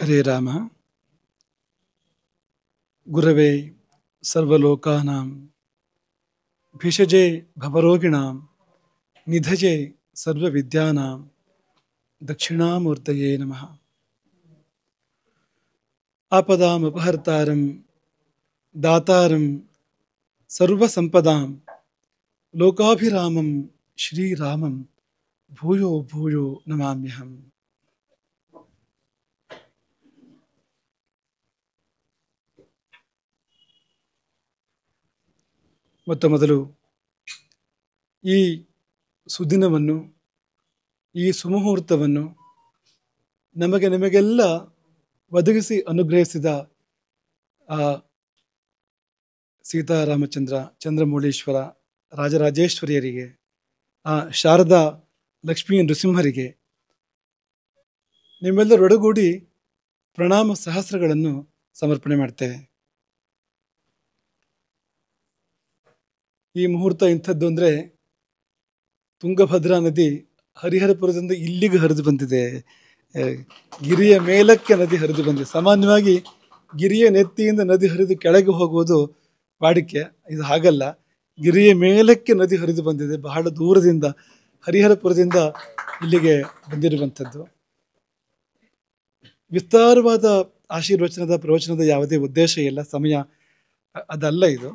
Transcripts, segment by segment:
ಹರೇ ರಾಮ. ಗುರವೇ ಸರ್ವಲೋಕಾನಾಂ ಭಿಷಜೆ ಭವರೋಗಿಣಾಂ ನಿಧಜೆ ಸರ್ವವಿದ್ಯಾನಾಂ ದಕ್ಷಿಣಾಮೂರ್ತಯೇ ನಮಃ. ಆಪದಾಮಪಹರ್ತಾರಂ ದಾತಾರಂ ಸರ್ವಸಂಪದಾಂ ಲೋಕಾಭಿರಾಮಂ ಶ್ರೀರಾಮಂ ಭೂಯೋ ಭೂಯೋ ನಮಾಮ್ಯಹಂ. ಮೊತ್ತ ಮೊದಲು ಈ ಸುದಿನವನ್ನು, ಈ ಸುಮುಹೂರ್ತವನ್ನು ನಿಮಗೆಲ್ಲ ಒದಗಿಸಿ ಅನುಗ್ರಹಿಸಿದ ಆ ಸೀತಾರಾಮಚಂದ್ರ, ಚಂದ್ರಮೌಳೀಶ್ವರ, ರಾಜರಾಜೇಶ್ವರಿಯರಿಗೆ, ಆ ಶಾರದಾ ಲಕ್ಷ್ಮೀ ನೃಸಿಂಹರಿಗೆ ನಿಮ್ಮೆಲ್ಲರೊಡಗೂಡಿ ಪ್ರಣಾಮ ಸಹಸ್ರಗಳನ್ನು ಸಮರ್ಪಣೆ ಮಾಡ್ತೇವೆ. ಈ ಮುಹೂರ್ತ ಇಂಥದ್ದು ಅಂದರೆ, ತುಂಗಭದ್ರಾ ನದಿ ಹರಿಹರಪುರದಿಂದ ಇಲ್ಲಿಗೆ ಹರಿದು ಬಂದಿದೆ. ಗಿರಿಯ ಮೇಲಕ್ಕೆ ನದಿ ಹರಿದು ಬಂದಿದೆ. ಸಾಮಾನ್ಯವಾಗಿ ಗಿರಿಯ ನೆತ್ತಿಯಿಂದ ನದಿ ಹರಿದು ಕೆಳಗೆ ಹೋಗುವುದು ವಾಡಿಕೆ. ಇದು ಹಾಗಲ್ಲ, ಗಿರಿಯ ಮೇಲಕ್ಕೆ ನದಿ ಹರಿದು ಬಂದಿದೆ. ಬಹಳ ದೂರದಿಂದ, ಹರಿಹರಪುರದಿಂದ ಇಲ್ಲಿಗೆ ಬಂದಿರುವಂಥದ್ದು. ವಿಸ್ತಾರವಾದ ಆಶೀರ್ವಚನದ ಪ್ರವಚನದ ಯಾವುದೇ ಉದ್ದೇಶ ಇಲ್ಲ, ಸಮಯ ಅದಲ್ಲ. ಇದು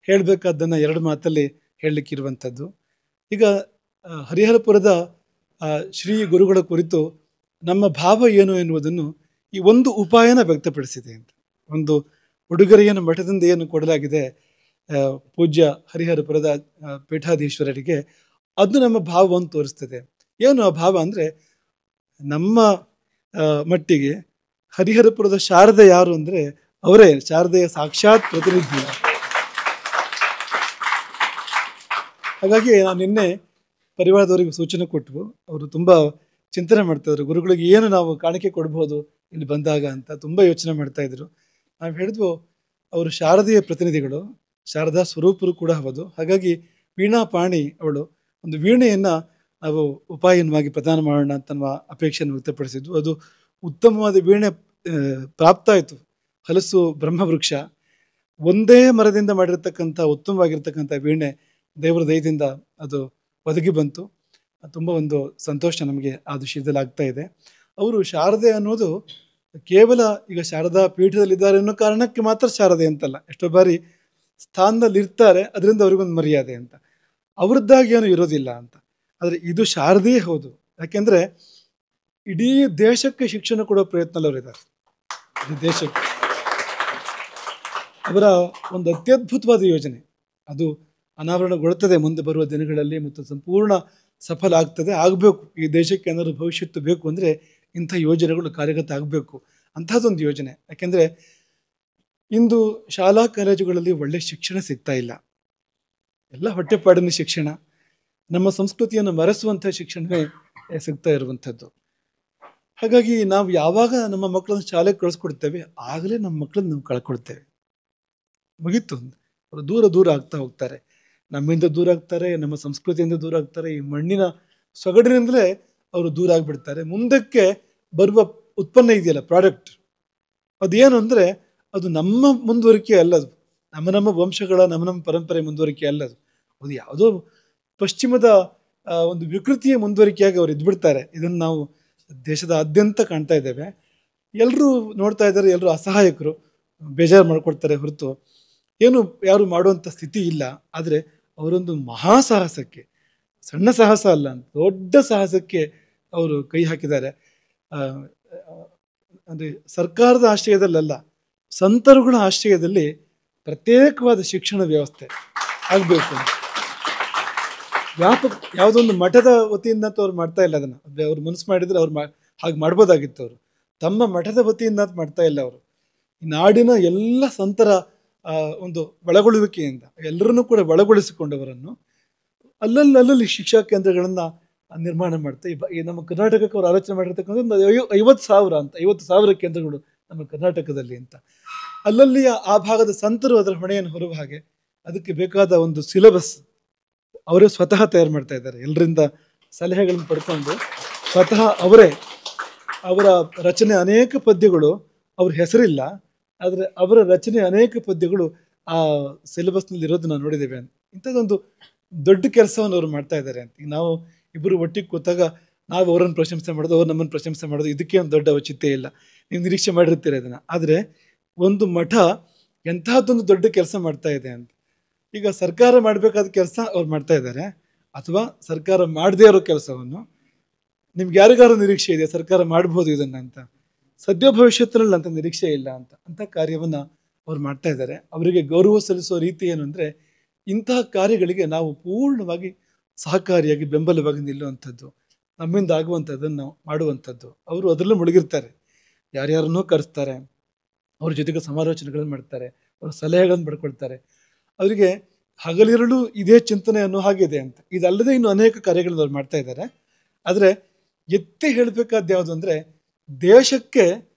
ಹೇಳಬೇಕಾದ್ದನ್ನು ಎರಡು ಮಾತಲ್ಲಿ ಹೇಳಲಿಕ್ಕಿರುವಂಥದ್ದು. ಈಗ ಹರಿಹರಪುರದ ಶ್ರೀ ಗುರುಗಳ ಕುರಿತು ನಮ್ಮ ಭಾವ ಏನು ಎನ್ನುವುದನ್ನು ಈ ಒಂದು ಉಪಾಯನ ವ್ಯಕ್ತಪಡಿಸಿದೆ ಅಂತ. ಒಂದು ಉಡುಗೊರೆಯನ್ನು ಮಠದಿಂದ ಏನು ಕೊಡಲಾಗಿದೆ ಪೂಜ್ಯ ಹರಿಹರಪುರದ ಪೀಠಾಧೀಶ್ವರರಿಗೆ, ಅದು ನಮ್ಮ ಭಾವವನ್ನು ತೋರಿಸ್ತದೆ. ಏನು ಆ ಭಾವ ಅಂದರೆ, ನಮ್ಮ ಮಟ್ಟಿಗೆ ಹರಿಹರಪುರದ ಶಾರದೆ ಯಾರು ಅಂದರೆ ಅವರೇ, ಶಾರದೆಯ ಸಾಕ್ಷಾತ್ ಪ್ರತಿನಿಧಿ. ಹಾಗಾಗಿ ನಾನು ನಿನ್ನೆ ಪರಿವಾರದವರಿಗೆ ಸೂಚನೆ ಕೊಟ್ಟವು. ಅವರು ತುಂಬ ಚಿಂತನೆ ಮಾಡ್ತಾಯಿದ್ರು, ಗುರುಗಳಿಗೆ ಏನು ನಾವು ಕಾಣಿಕೆ ಕೊಡ್ಬೋದು ಇಲ್ಲಿ ಬಂದಾಗ ಅಂತ ತುಂಬ ಯೋಚನೆ ಮಾಡ್ತಾಯಿದ್ರು. ನಾವು ಹೇಳಿದ್ವು, ಅವರು ಶಾರದೆಯ ಪ್ರತಿನಿಧಿಗಳು, ಶಾರದಾ ಸ್ವರೂಪರು ಕೂಡ ಹೌದು. ಹಾಗಾಗಿ ವೀಣಾ ಪಾಣಿ ಅವಳು, ಒಂದು ವೀಣೆಯನ್ನು ನಾವು ಉಪಾಯನವಾಗಿ ಪ್ರದಾನ ಮಾಡೋಣ ಅಂತ ನಮ್ಮ ಅಪೇಕ್ಷೆಯನ್ನು ವ್ಯಕ್ತಪಡಿಸಿದ್ವು. ಅದು ಉತ್ತಮವಾದ ವೀಣೆ ಪ್ರಾಪ್ತ ಆಯಿತು. ಹಲಸು ಬ್ರಹ್ಮವೃಕ್ಷ, ಒಂದೇ ಮರದಿಂದ ಮಾಡಿರ್ತಕ್ಕಂಥ ಉತ್ತಮವಾಗಿರ್ತಕ್ಕಂಥ ವೀಣೆ ದೇವರ ದಯದಿಂದ ಅದು ಒದಗಿ ಬಂತು. ತುಂಬ ಒಂದು ಸಂತೋಷ ನಮಗೆ ಆ ವಿಷಯದಲ್ಲಿ ಆಗ್ತಾ ಇದೆ. ಅವರು ಶಾರದೆ ಅನ್ನೋದು ಕೇವಲ ಈಗ ಶಾರದಾ ಪೀಠದಲ್ಲಿದ್ದಾರೆ ಅನ್ನೋ ಕಾರಣಕ್ಕೆ ಮಾತ್ರ ಶಾರದೆ ಅಂತಲ್ಲ. ಎಷ್ಟೋ ಬಾರಿ ಸ್ಥಾನದಲ್ಲಿ ಇರ್ತಾರೆ, ಅದರಿಂದ ಅವ್ರಿಗೊಂದು ಮರ್ಯಾದೆ ಅಂತ, ಅವ್ರದ್ದಾಗಿ ಏನೂ ಇರೋದಿಲ್ಲ ಅಂತ. ಆದರೆ ಇದು ಶಾರದೆಯೇ ಹೌದು. ಯಾಕೆಂದರೆ ಇಡೀ ದೇಶಕ್ಕೆ ಶಿಕ್ಷಣ ಕೊಡೋ ಪ್ರಯತ್ನದಲ್ಲಿ ಅವರಿದ್ದಾರೆ. ಇಡೀ ದೇಶಕ್ಕೆ ಅವರ ಒಂದು ಅತ್ಯದ್ಭುತವಾದ ಯೋಜನೆ ಅದು ಅನಾವರಣಗೊಳ್ಳುತ್ತದೆ ಮುಂದೆ ಬರುವ ದಿನಗಳಲ್ಲಿ, ಮತ್ತು ಸಂಪೂರ್ಣ ಸಫಲ ಆಗ್ತದೆ. ಆಗಬೇಕು, ಈ ದೇಶಕ್ಕೆ ಏನಾದರೂ ಭವಿಷ್ಯತ್ತು ಬೇಕು ಅಂದರೆ ಇಂಥ ಯೋಜನೆಗಳು ಕಾರ್ಯಗತ ಆಗಬೇಕು. ಅಂಥದ್ದೊಂದು ಯೋಜನೆ. ಯಾಕೆಂದರೆ ಇಂದು ಶಾಲಾ ಕಾಲೇಜುಗಳಲ್ಲಿ ಒಳ್ಳೆಯ ಶಿಕ್ಷಣ ಸಿಗ್ತಾ ಇಲ್ಲ. ಎಲ್ಲ ಹೊಟ್ಟೆಪಾಡಿನ ಶಿಕ್ಷಣ, ನಮ್ಮ ಸಂಸ್ಕೃತಿಯನ್ನು ಮರೆಸುವಂಥ ಶಿಕ್ಷಣವೇ ಸಿಗ್ತಾ ಇರುವಂಥದ್ದು. ಹಾಗಾಗಿ ನಾವು ಯಾವಾಗ ನಮ್ಮ ಮಕ್ಕಳನ್ನು ಶಾಲೆಗೆ ಕಳಿಸ್ಕೊಡ್ತೇವೆ, ಆಗಲೇ ನಮ್ಮ ಮಕ್ಕಳನ್ನು ನಾವು ಕಳ್ಕೊಳ್ತೇವೆ. ಮುಗೀತು, ಅವರು ದೂರ ದೂರ ಆಗ್ತಾ ಹೋಗ್ತಾರೆ, ನಮ್ಮಿಂದ ದೂರ ಆಗ್ತಾರೆ, ನಮ್ಮ ಸಂಸ್ಕೃತಿಯಿಂದ ದೂರ ಆಗ್ತಾರೆ, ಈ ಮಣ್ಣಿನ ಸೊಗಡಿನಿಂದಲೇ ಅವರು ದೂರ ಆಗಿಬಿಡ್ತಾರೆ. ಮುಂದಕ್ಕೆ ಬರುವ ಉತ್ಪನ್ನ ಇದೆಯಲ್ಲ, ಪ್ರಾಡಕ್ಟ್, ಅದೇನು ಅಂದರೆ ಅದು ನಮ್ಮ ಮುಂದುವರಿಕೆ ಅಲ್ಲದು, ನಮ್ಮ ವಂಶಗಳ ನಮ್ಮ ಪರಂಪರೆ ಮುಂದುವರಿಕೆ ಅಲ್ಲದು. ಅದು ಯಾವುದೋ ಪಶ್ಚಿಮದ ಒಂದು ವಿಕೃತಿಯ ಮುಂದುವರಿಕೆಯಾಗಿ ಅವರು ಇದ್ಬಿಡ್ತಾರೆ. ಇದನ್ನು ನಾವು ದೇಶದಾದ್ಯಂತ ಕಾಣ್ತಾ ಇದ್ದೇವೆ. ಎಲ್ಲರೂ ನೋಡ್ತಾ ಇದ್ದಾರೆ, ಎಲ್ಲರೂ ಅಸಹಾಯಕರು, ಬೇಜಾರು ಮಾಡ್ಕೊಡ್ತಾರೆ ಹೊರತು ಏನು ಯಾರು ಮಾಡುವಂಥ ಸ್ಥಿತಿ ಇಲ್ಲ. ಆದರೆ ಅವರೊಂದು ಮಹಾಸಾಹಸಕ್ಕೆ, ಸಣ್ಣ ಸಾಹಸ ಅಲ್ಲ, ದೊಡ್ಡ ಸಾಹಸಕ್ಕೆ ಅವರು ಕೈ ಹಾಕಿದ್ದಾರೆ. ಅಂದರೆ ಸರ್ಕಾರದ ಆಶ್ರಯದಲ್ಲ, ಸಂತರುಗಳ ಆಶ್ರಯದಲ್ಲಿ ಪ್ರತ್ಯೇಕವಾದ ಶಿಕ್ಷಣ ವ್ಯವಸ್ಥೆ ಆಗಬೇಕು. ವ್ಯಾಪಕ ಯಾವುದೊಂದು ಮಠದ ವತಿಯಿಂದ ಅಂತ ಅವ್ರು ಮಾಡ್ತಾ ಇಲ್ಲ. ಅದನ್ನು ಅವ್ರು ಮನಸ್ಸು ಮಾಡಿದರೆ ಅವ್ರು ಹಾಗೆ ಮಾಡ್ಬೋದಾಗಿತ್ತು. ಅವರು ತಮ್ಮ ಮಠದ ವತಿಯಿಂದ ಅಂತ ಮಾಡ್ತಾ ಇಲ್ಲ. ಅವರು ನಾಡಿನ ಎಲ್ಲ ಸಂತರ ಒಂದು ಒಳಗೊಳ್ಳುವಿಕೆಯಿಂದ ಎಲ್ಲರನ್ನೂ ಕೂಡ ಒಳಗೊಳಿಸಿಕೊಂಡವರನ್ನು ಅಲ್ಲಲ್ಲಿ ಶಿಕ್ಷಾ ಕೇಂದ್ರಗಳನ್ನು ನಿರ್ಮಾಣ ಮಾಡ್ತಾ ಈ ನಮ್ಮ ಕರ್ನಾಟಕಕ್ಕೆ ಅವರು ಆಲೋಚನೆ ಮಾಡಿರ್ತಕ್ಕಂಥ 50,000 ಕೇಂದ್ರಗಳು ನಮ್ಮ ಕರ್ನಾಟಕದಲ್ಲಿ ಅಂತ. ಅಲ್ಲಲ್ಲಿ ಆ ಭಾಗದ ಸಂತರು ಅದರ ಹೊಣೆಯನ್ನು ಹೊರುವ ಹಾಗೆ ಅದಕ್ಕೆ ಬೇಕಾದ ಒಂದು ಸಿಲೆಬಸ್ ಅವರೇ ಸ್ವತಃ ತಯಾರು ಮಾಡ್ತಾ ಇದ್ದಾರೆ. ಎಲ್ಲರಿಂದ ಸಲಹೆಗಳನ್ನು ಪಡ್ಕೊಂಡು ಸ್ವತಃ ಅವರೇ ಅವರ ರಚನೆ ಅನೇಕ ಪದ್ಯಗಳು, ಅವ್ರ ಹೆಸರಿಲ್ಲ, ಆದರೆ ಅವರ ರಚನೆ ಅನೇಕ ಪದ್ಯಗಳು ಆ ಸಿಲೆಬಸ್ನಲ್ಲಿ ಇರೋದು ನಾವು ನೋಡಿದ್ದೇವೆ ಅಂತ. ಇಂಥದ್ದೊಂದು ದೊಡ್ಡ ಕೆಲಸವನ್ನು ಅವ್ರು ಮಾಡ್ತಾ ಇದ್ದಾರೆ ಅಂತ. ಈಗ ನಾವು ಇಬ್ಬರು ಒಟ್ಟಿಗೆ ಕೂತಾಗ ನಾವು ಅವರನ್ನು ಪ್ರಶಂಸೆ ಮಾಡೋದು, ಅವ್ರು ನಮ್ಮನ್ನು ಪ್ರಶಂಸೆ ಮಾಡೋದು, ಇದಕ್ಕೆ ಒಂದು ದೊಡ್ಡ ಔಚಿತ್ಯ ಇಲ್ಲ. ನೀವು ನಿರೀಕ್ಷೆ ಮಾಡಿರ್ತೀರ ಅದನ್ನು. ಆದರೆ ಒಂದು ಮಠ ಎಂತಹದ್ದೊಂದು ದೊಡ್ಡ ಕೆಲಸ ಮಾಡ್ತಾ ಇದೆ ಅಂತ. ಈಗ ಸರ್ಕಾರ ಮಾಡಬೇಕಾದ ಕೆಲಸ ಅವ್ರು ಮಾಡ್ತಾ ಇದ್ದಾರೆ, ಅಥವಾ ಸರ್ಕಾರ ಮಾಡದೇ ಇರೋ ಕೆಲಸವನ್ನು ನಿಮ್ಗೆ ಯಾರಿಗಾರು ನಿರೀಕ್ಷೆ ಇದೆ ಸರ್ಕಾರ ಮಾಡ್ಬೋದು ಇದನ್ನು ಅಂತ? ಸದ್ಯ ಭವಿಷ್ಯತ್ತಿನಲ್ಲಿ ಅಂತ ನಿರೀಕ್ಷೆ ಇಲ್ಲ ಅಂತ ಕಾರ್ಯವನ್ನು ಅವ್ರು ಮಾಡ್ತಾ ಇದ್ದಾರೆ. ಅವರಿಗೆ ಗೌರವ ಸಲ್ಲಿಸೋ ರೀತಿ ಏನು ಅಂದರೆ, ಇಂತಹ ಕಾರ್ಯಗಳಿಗೆ ನಾವು ಪೂರ್ಣವಾಗಿ ಸಹಕಾರಿಯಾಗಿ ಬೆಂಬಲವಾಗಿ ನಿಲ್ಲುವಂಥದ್ದು, ನಮ್ಮಿಂದ ಆಗುವಂಥದ್ದನ್ನು ನಾವು ಮಾಡುವಂಥದ್ದು. ಅವರು ಅದರಲ್ಲೂ ಮುಳುಗಿರ್ತಾರೆ, ಯಾರ್ಯಾರನ್ನೂ ಕರೆಸ್ತಾರೆ, ಅವ್ರ ಜೊತೆಗೆ ಸಮಾಲೋಚನೆಗಳನ್ನು ಮಾಡ್ತಾರೆ, ಅವ್ರ ಸಲಹೆಗಳನ್ನು ಪಡ್ಕೊಳ್ತಾರೆ. ಅವರಿಗೆ ಹಗಲಿರುಳು ಇದೇ ಚಿಂತನೆ ಅನ್ನೋ ಹಾಗಿದೆ ಅಂತ. ಇದಲ್ಲದೆ ಇನ್ನು ಅನೇಕ ಕಾರ್ಯಗಳನ್ನು ಅವ್ರು ಮಾಡ್ತಾ ಇದ್ದಾರೆ. ಆದರೆ ಎತ್ತಿ ಹೇಳಬೇಕಾದ ಯಾವುದು ಅಂದರೆ, ದೇಶಕ್ಕೆ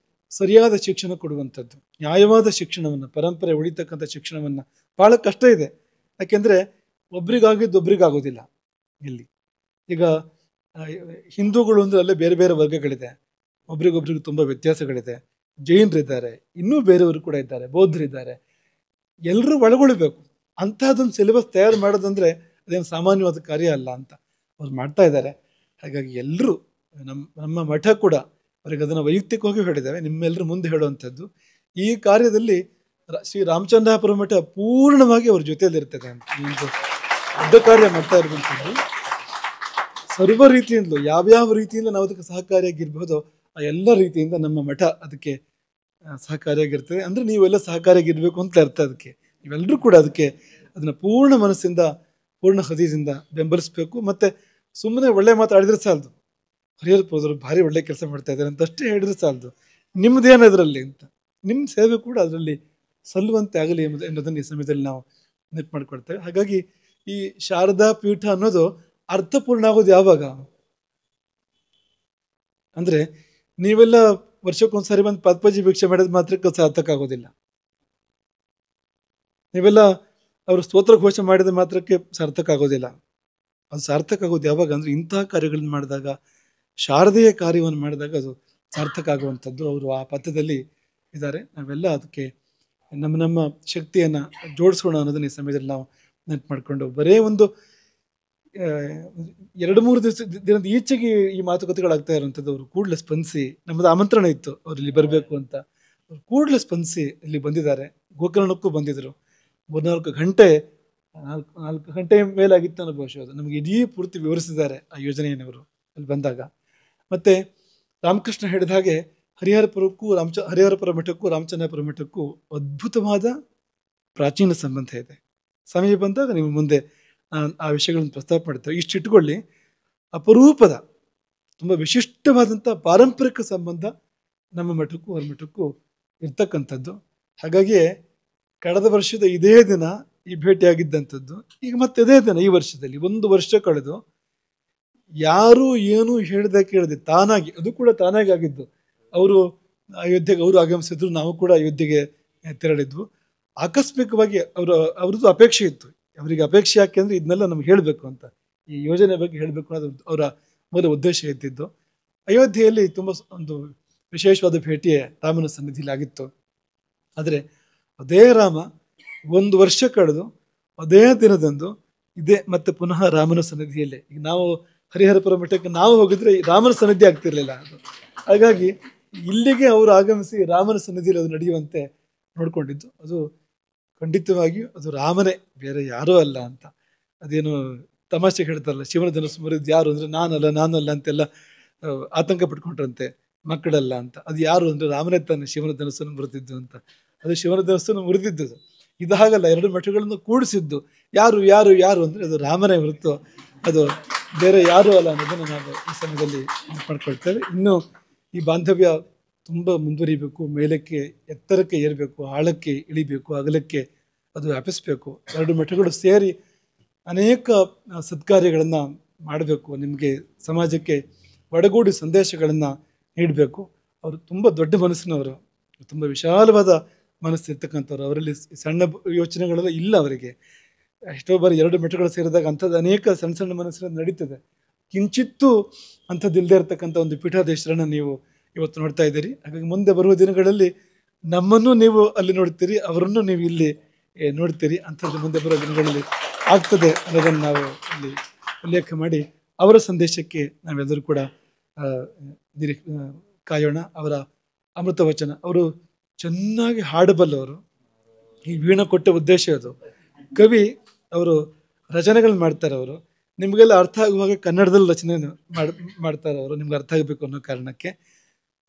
ಸರಿಯಾದ ಶಿಕ್ಷಣ ಕೊಡುವಂಥದ್ದು, ನ್ಯಾಯವಾದ ಶಿಕ್ಷಣವನ್ನು, ಪರಂಪರೆ ಉಳಿತಕ್ಕಂಥ ಶಿಕ್ಷಣವನ್ನು. ಭಾಳ ಕಷ್ಟ ಇದೆ, ಯಾಕೆಂದರೆ ಒಬ್ರಿಗಾಗಿದ್ದು ಒಬ್ರಿಗಾಗೋದಿಲ್ಲ. ಇಲ್ಲಿ ಈಗ ಹಿಂದೂಗಳು ಅಂದರೆ ಅಲ್ಲೇ ಬೇರೆ ಬೇರೆ ವರ್ಗಗಳಿದೆ, ಒಬ್ರಿಗೊಬ್ರಿಗೂ ತುಂಬ ವ್ಯತ್ಯಾಸಗಳಿದೆ. ಜೈನರಿದ್ದಾರೆ, ಇನ್ನೂ ಬೇರೆಯವರು ಕೂಡ ಇದ್ದಾರೆ, ಬೌದ್ಧರಿದ್ದಾರೆ. ಎಲ್ಲರೂ ಒಳಗೊಳ್ಳಬೇಕು. ಅಂಥದ್ದೊಂದು ಸಿಲೆಬಸ್ ತಯಾರು ಮಾಡೋದಂದರೆ ಅದೇನು ಸಾಮಾನ್ಯವಾದ ಕಾರ್ಯ ಅಲ್ಲ ಅಂತ ಅವ್ರು ಮಾಡ್ತಾ ಇದ್ದಾರೆ. ಹಾಗಾಗಿ ಎಲ್ಲರೂ ನಮ್ಮ ಮಠ ಕೂಡ ಅವರಿಗೆ ಅದನ್ನು ವೈಯಕ್ತಿಕವಾಗಿ ಹೇಳಿದ್ದೇವೆ, ನಿಮ್ಮೆಲ್ಲರೂ ಮುಂದೆ ಹೇಳುವಂಥದ್ದು. ಈ ಕಾರ್ಯದಲ್ಲಿ ಶ್ರೀ ರಾಮಚಂದ್ರಾಪುರ ಮಠ ಪೂರ್ಣವಾಗಿ ಅವ್ರ ಜೊತೆಯಲ್ಲಿರ್ತದೆ ಅಂತ. ಈ ಒಂದು ದೊಡ್ಡ ಕಾರ್ಯ ಮಾಡ್ತಾ ಇರುವಂಥದ್ದು ಸರ್ವ ರೀತಿಯಿಂದಲೂ, ಯಾವ್ಯಾವ ರೀತಿಯಿಂದ ನಾವು ಅದಕ್ಕೆ ಸಹಕಾರಿಯಾಗಿರ್ಬೋದೋ ಆ ಎಲ್ಲ ರೀತಿಯಿಂದ ನಮ್ಮ ಮಠ ಅದಕ್ಕೆ ಸಹಕಾರಿಯಾಗಿರ್ತದೆ. ಅಂದರೆ ನೀವೆಲ್ಲ ಸಹಕಾರಿಯಾಗಿರ್ಬೇಕು ಅಂತ ಅರ್ಥ. ಅದಕ್ಕೆ ನೀವೆಲ್ಲರೂ ಕೂಡ ಅದಕ್ಕೆ ಅದನ್ನು ಪೂರ್ಣ ಮನಸ್ಸಿಂದ, ಪೂರ್ಣ ಹೃದಯದಿಂದ ಬೆಂಬಲಿಸಬೇಕು. ಮತ್ತು ಸುಮ್ಮನೆ ಒಳ್ಳೆ ಮಾತಾಡಿದ್ರೆ ಸಾಲದು, ಹರಿಹರಪುರದವರು ಭಾರಿ ಒಳ್ಳೆ ಕೆಲಸ ಮಾಡ್ತಾ ಇದ್ದಾರೆ ಅಂತಷ್ಟೇ ಹೇಳಿದ್ರೆ ಸಾಲದು, ನಿಮ್ಮದೇನು ಅದರಲ್ಲಿ ಅಂತ, ನಿಮ್ಮ ಸೇವೆ ಕೂಡ ಅದರಲ್ಲಿ ಸಲ್ಲುವಂತೆ ಆಗಲಿ ಅನ್ನೋದನ್ನು ಈ ಸಮಯದಲ್ಲಿ ನಾವು ನೆನಪು ಮಾಡ್ಕೊಳ್ತೇವೆ. ಹಾಗಾಗಿ ಈ ಶಾರದಾ ಪೀಠ ಅನ್ನೋದು ಅರ್ಥಪೂರ್ಣ ಆಗೋದು ಯಾವಾಗ ಅಂದರೆ, ನೀವೆಲ್ಲ ವರ್ಷಕ್ಕೊಂದ್ಸರಿ ಬಂದು ಪದ್ಪಜಿ ಭಿಕ್ಷೆ ಮಾಡಿದ ಮಾತ್ರಕ್ಕೆ ಸಾರ್ಥಕ ಆಗೋದಿಲ್ಲ. ನೀವೆಲ್ಲ ಅವರು ಸ್ತೋತ್ರ ಘೋಷ ಮಾಡಿದ ಮಾತ್ರಕ್ಕೆ ಸಾರ್ಥಕ ಆಗೋದಿಲ್ಲ. ಅದು ಸಾರ್ಥಕ ಆಗೋದು ಯಾವಾಗ ಅಂದರೆ, ಇಂತಹ ಕಾರ್ಯಗಳನ್ನು ಮಾಡಿದಾಗ, ಶಾರದೆಯ ಕಾರ್ಯವನ್ನು ಮಾಡಿದಾಗ ಅದು ಸಾರ್ಥಕ ಆಗುವಂಥದ್ದು. ಅವರು ಆ ಪಥದಲ್ಲಿ ಇದ್ದಾರೆ. ನಾವೆಲ್ಲ ಅದಕ್ಕೆ ನಮ್ಮ ಶಕ್ತಿಯನ್ನು ಜೋಡಿಸೋಣ ಅನ್ನೋದನ್ನ ಈ ಸಮಯದಲ್ಲಿ ನಾವು ನೆನಪು ಮಾಡಿಕೊಂಡು, ಬರೇ ಒಂದು 2-3 ದಿನದ ಈಚೆಗೆ ಈ ಮಾತುಕತೆಗಳಾಗ್ತಾ ಇರುವಂಥದ್ದು. ಅವರು ಕೂಡಲೇ ಸ್ಪಂದಿಸಿ, ನಮ್ಮದು ಆಮಂತ್ರಣ ಇತ್ತು ಅವ್ರು ಇಲ್ಲಿ ಬರಬೇಕು ಅಂತ, ಅವ್ರು ಕೂಡಲೇ ಸ್ಪಂದಿಸಿ ಇಲ್ಲಿ ಬಂದಿದ್ದಾರೆ. ಗೋಕರ್ಣಕ್ಕೂ ಬಂದಿದ್ದರು. 3-4 ಗಂಟೆ, 4 ಗಂಟೆ ಮೇಲಾಗಿತ್ತು ಅನ್ನೋ ಬಹುಶಃ ಅದು. ನಮಗೆ ಇಡೀ ಪೂರ್ತಿ ವಿವರಿಸಿದ್ದಾರೆ ಆ ಯೋಜನೆಯನ್ನವರು ಅಲ್ಲಿ ಬಂದಾಗ. ಮತ್ತು ರಾಮಕೃಷ್ಣ ಹೇಳಿದ ಹಾಗೆ ಹರಿಹರಪುರ ಮಠಕ್ಕೂ ರಾಮಚಂದ್ರಾಪುರ ಮಠಕ್ಕೂ ಅದ್ಭುತವಾದ ಪ್ರಾಚೀನ ಸಂಬಂಧ ಇದೆ. ಸಮಯ ಬಂದಾಗ ನಿಮ್ಮ ಮುಂದೆ ಆ ವಿಷಯಗಳನ್ನು ಪ್ರಸ್ತಾಪ ಮಾಡ್ತೇವೆ. ಇಷ್ಟು ಇಟ್ಕೊಳ್ಳಿ, ಅಪರೂಪದ ತುಂಬ ವಿಶಿಷ್ಟವಾದಂಥ ಪಾರಂಪರಿಕ ಸಂಬಂಧ ನಮ್ಮ ಮಠಕ್ಕೂ ಅವ್ರ ಮಠಕ್ಕೂ ಇರ್ತಕ್ಕಂಥದ್ದು. ಹಾಗಾಗಿಯೇ ಕಳೆದ ವರ್ಷದ ಇದೇ ದಿನ ಈ ಭೇಟಿಯಾಗಿದ್ದಂಥದ್ದು, ಈಗ ಮತ್ತೆ ಇದೇ ದಿನ ಈ ವರ್ಷದಲ್ಲಿ 1 ವರ್ಷ ಕಳೆದು ಯಾರೂ ಏನು ಹೇಳ್ದೆ ಕೇಳದೆ ತಾನಾಗಿ, ಅದು ಕೂಡ ತಾನಾಗಿ ಆಗಿದ್ದು. ಅವರು ಅಯೋಧ್ಯೆಗೆ ಅವರು ಆಗಮಿಸಿದ್ರು, ನಾವು ಕೂಡ ಅಯೋಧ್ಯೆಗೆ ತೆರಳಿದ್ವು. ಆಕಸ್ಮಿಕವಾಗಿ ಅವ್ರದ್ದು ಅಪೇಕ್ಷೆ ಇತ್ತು. ಅವರಿಗೆ ಅಪೇಕ್ಷೆ ಯಾಕೆ ಅಂದರೆ, ಇದನ್ನೆಲ್ಲ ನಮ್ಗೆ ಹೇಳಬೇಕು ಅಂತ, ಈ ಯೋಜನೆ ಬಗ್ಗೆ ಹೇಳಬೇಕು ಅನ್ನೋದು ಅವರ ಮೊದಲ ಉದ್ದೇಶ ಇದ್ದಿದ್ದು. ಅಯೋಧ್ಯೆಯಲ್ಲಿ ತುಂಬ ಒಂದು ವಿಶೇಷವಾದ ಭೇಟಿಯೇ ರಾಮನ ಸನ್ನಿಧಿಯಲ್ಲಿ ಆಗಿತ್ತು. ಆದರೆ ಅದೇ ರಾಮ 1 ವರ್ಷ ಕಳೆದು ಅದೇ ದಿನದಂದು ಇದೇ ಮತ್ತೆ ಪುನಃ ರಾಮನ ಸನ್ನಿಧಿಯಲ್ಲೇ. ಈಗ ನಾವು ಹರಿಹರಪುರ ಮಠಕ್ಕೆ ನಾವು ಹೋಗಿದ್ರೆ ರಾಮನ ಸನ್ನಿಧಿ ಆಗ್ತಿರ್ಲಿಲ್ಲ ಅದು. ಹಾಗಾಗಿ ಇಲ್ಲಿಗೆ ಅವರು ಆಗಮಿಸಿ ರಾಮನ ಸನ್ನಿಧಿಯಲ್ಲಿ ಅದು ನಡೆಯುವಂತೆ ನೋಡ್ಕೊಂಡಿದ್ದು. ಅದು ಖಂಡಿತವಾಗಿಯೂ ಅದು ರಾಮನೇ, ಬೇರೆ ಯಾರೂ ಅಲ್ಲ ಅಂತ. ಅದೇನು ತಮಾಷೆಗೆ ಹೇಳ್ತಾರಲ್ಲ, ಶಿವನ ಧನಸ್ಸು ಮುರಿದು ಯಾರು ಅಂದರೆ ನಾನಲ್ಲ ಅಂತೆಲ್ಲ ಆತಂಕ ಪಟ್ಕೊಂಡ್ರಂತೆ ಮಕ್ಕಳಲ್ಲ ಅಂತ. ಅದು ಯಾರು ಅಂದರೆ ರಾಮನೇ ತಾನೆ ಶಿವನ ಧನಸ್ಸನ್ನು ಮುರಿದಿದ್ದು ಅಂತ. ಅದು ಶಿವನ ಧನಸ್ಸನ್ನು ಮುರಿದಿದ್ದು. ಇದು ಹಾಗಲ್ಲ, 2 ಮಠಗಳನ್ನು ಕೂಡಿಸಿದ್ದು ಯಾರು ಯಾರು ಯಾರು ಅಂದರೆ ಅದು ರಾಮನೇ ಹೊರತು ಅದು ಬೇರೆ ಯಾರೂ ಅಲ್ಲ ಅನ್ನೋದನ್ನು ನಾವು ಈ ಸಮಯದಲ್ಲಿ ಮಾಡ್ಕೊಳ್ತೇವೆ. ಇನ್ನು ಈ ಬಾಂಧವ್ಯ ತುಂಬ ಮುಂದುವರಿಬೇಕು, ಮೇಲಕ್ಕೆ ಎತ್ತರಕ್ಕೆ ಏರಬೇಕು, ಆಳಕ್ಕೆ ಇಳಿಬೇಕು, ಅಗಲಕ್ಕೆ ಅದು ವ್ಯಾಪಿಸಬೇಕು. 2 ಮಠಗಳು ಸೇರಿ ಅನೇಕ ಸತ್ಕಾರ್ಯಗಳನ್ನು ಮಾಡಬೇಕು, ನಿಮಗೆ ಸಮಾಜಕ್ಕೆ ಒಡಗೂಡಿ ಸಂದೇಶಗಳನ್ನು ನೀಡಬೇಕು. ಅವರು ತುಂಬ ದೊಡ್ಡ ಮನಸ್ಸಿನವರು, ತುಂಬ ವಿಶಾಲವಾದ ಮನಸ್ಸಿರ್ತಕ್ಕಂಥವ್ರು. ಅವರಲ್ಲಿ ಸಣ್ಣ ಯೋಚನೆಗಳೆಲ್ಲ ಇಲ್ಲ ಅವರಿಗೆ. ಎಷ್ಟೋ ಬಾರಿ 2 ಮಠಗಳು ಸೇರಿದಾಗ ಅಂಥದ್ದು ಅನೇಕ ಸಣ್ಣ ಮನಸ್ಸಿನ ನಡೀತದೆ. ಕಿಂಚಿತ್ತೂ ಅಂಥದ್ದು ಇಲ್ಲದೆ ಇರತಕ್ಕಂಥ ಒಂದು ಪೀಠಾಧೀಶರನ್ನು ನೀವು ಇವತ್ತು ನೋಡ್ತಾ ಇದ್ದೀರಿ. ಹಾಗಾಗಿ ಮುಂದೆ ಬರುವ ದಿನಗಳಲ್ಲಿ ನಮ್ಮನ್ನು ನೀವು ಅಲ್ಲಿ ನೋಡ್ತೀರಿ, ಅವರನ್ನು ನೀವು ಇಲ್ಲಿ ನೋಡ್ತೀರಿ. ಅಂಥದ್ದು ಮುಂದೆ ಬರುವ ದಿನಗಳಲ್ಲಿ ಆಗ್ತದೆ ಅನ್ನೋದನ್ನು ನಾವು ಇಲ್ಲಿ ಉಲ್ಲೇಖ ಮಾಡಿ ಅವರ ಸಂದೇಶಕ್ಕೆ ನಾವೆಲ್ಲರೂ ಕೂಡ ಕಾಯೋಣ. ಅವರ ಅಮೃತ ವಚನ, ಅವರು ಚೆನ್ನಾಗಿ ಹಾಡಬಲ್ಲವರು. ಈ ವೀಣಾ ಕೊಟ್ಟ ಉದ್ದೇಶ ಅದು. ಕವಿ ಅವರು ರಚನೆಗಳು ಮಾಡ್ತಾರೆ. ಅವರು ನಿಮಗೆಲ್ಲ ಅರ್ಥ ಆಗುವಾಗ ಕನ್ನಡದಲ್ಲಿ ರಚನೆ ಮಾಡ್ತಾರೆ. ಅವರು ನಿಮ್ಗೆ ಅರ್ಥ ಆಗಬೇಕು ಅನ್ನೋ ಕಾರಣಕ್ಕೆ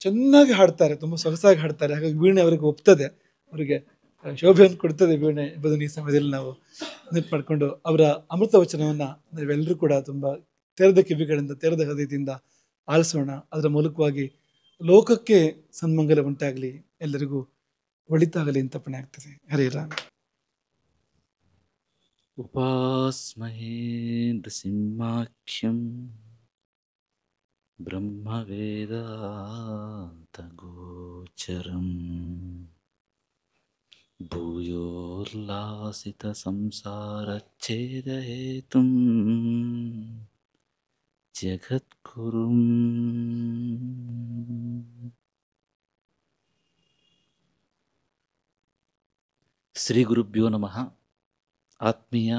ಚೆನ್ನಾಗಿ ಹಾಡ್ತಾರೆ, ತುಂಬ ಸೊಗಸಾಗಿ ಹಾಡ್ತಾರೆ. ಹಾಗಾಗಿ ವೀಣೆ ಅವರಿಗೆ ಒಪ್ತದೆ, ಅವರಿಗೆ ಶೋಭೆಯನ್ನು ಕೊಡ್ತದೆ ವೀಣೆ ಎಂಬುದನ್ನು ಈ ಸಮಯದಲ್ಲಿ ನಾವು ನೆನಪು ಮಾಡಿಕೊಂಡು ಅವರ ಅಮೃತ ವಚನವನ್ನು ನಾವೆಲ್ಲರೂ ಕೂಡ ತುಂಬ ತೆರೆದ ಕಿವಿಗಳಿಂದ, ತೆರೆದ ಹೃದಯದಿಂದ ಆಲಿಸೋಣ. ಅದರ ಮೂಲಕವಾಗಿ ಲೋಕಕ್ಕೆ ಸನ್ಮಂಗಲ ಉಂಟಾಗಲಿ, ಎಲ್ಲರಿಗೂ ಒಳಿತಾಗಲಿ ಅಂತ ಪಣೆ ಆಗ್ತದೆ. ಹರೇ ರಾಮ. ಉಪಾಸ್ಮಹೇ ನೃಸಿಂಹಾಖ್ಯಂ ಬ್ರಹ್ಮವೇದಾಂತಗೋಚರಂ ಭೂಯೋರ್ಲಾಸಿತ ಸಂಸಾರಚ್ಛೇದಹೇತುಂ ಜಗದ್ಗುರುಂ. ಶ್ರೀ ಗುರುಭ್ಯೋ ನಮಃ. ಆತ್ಮೀಯ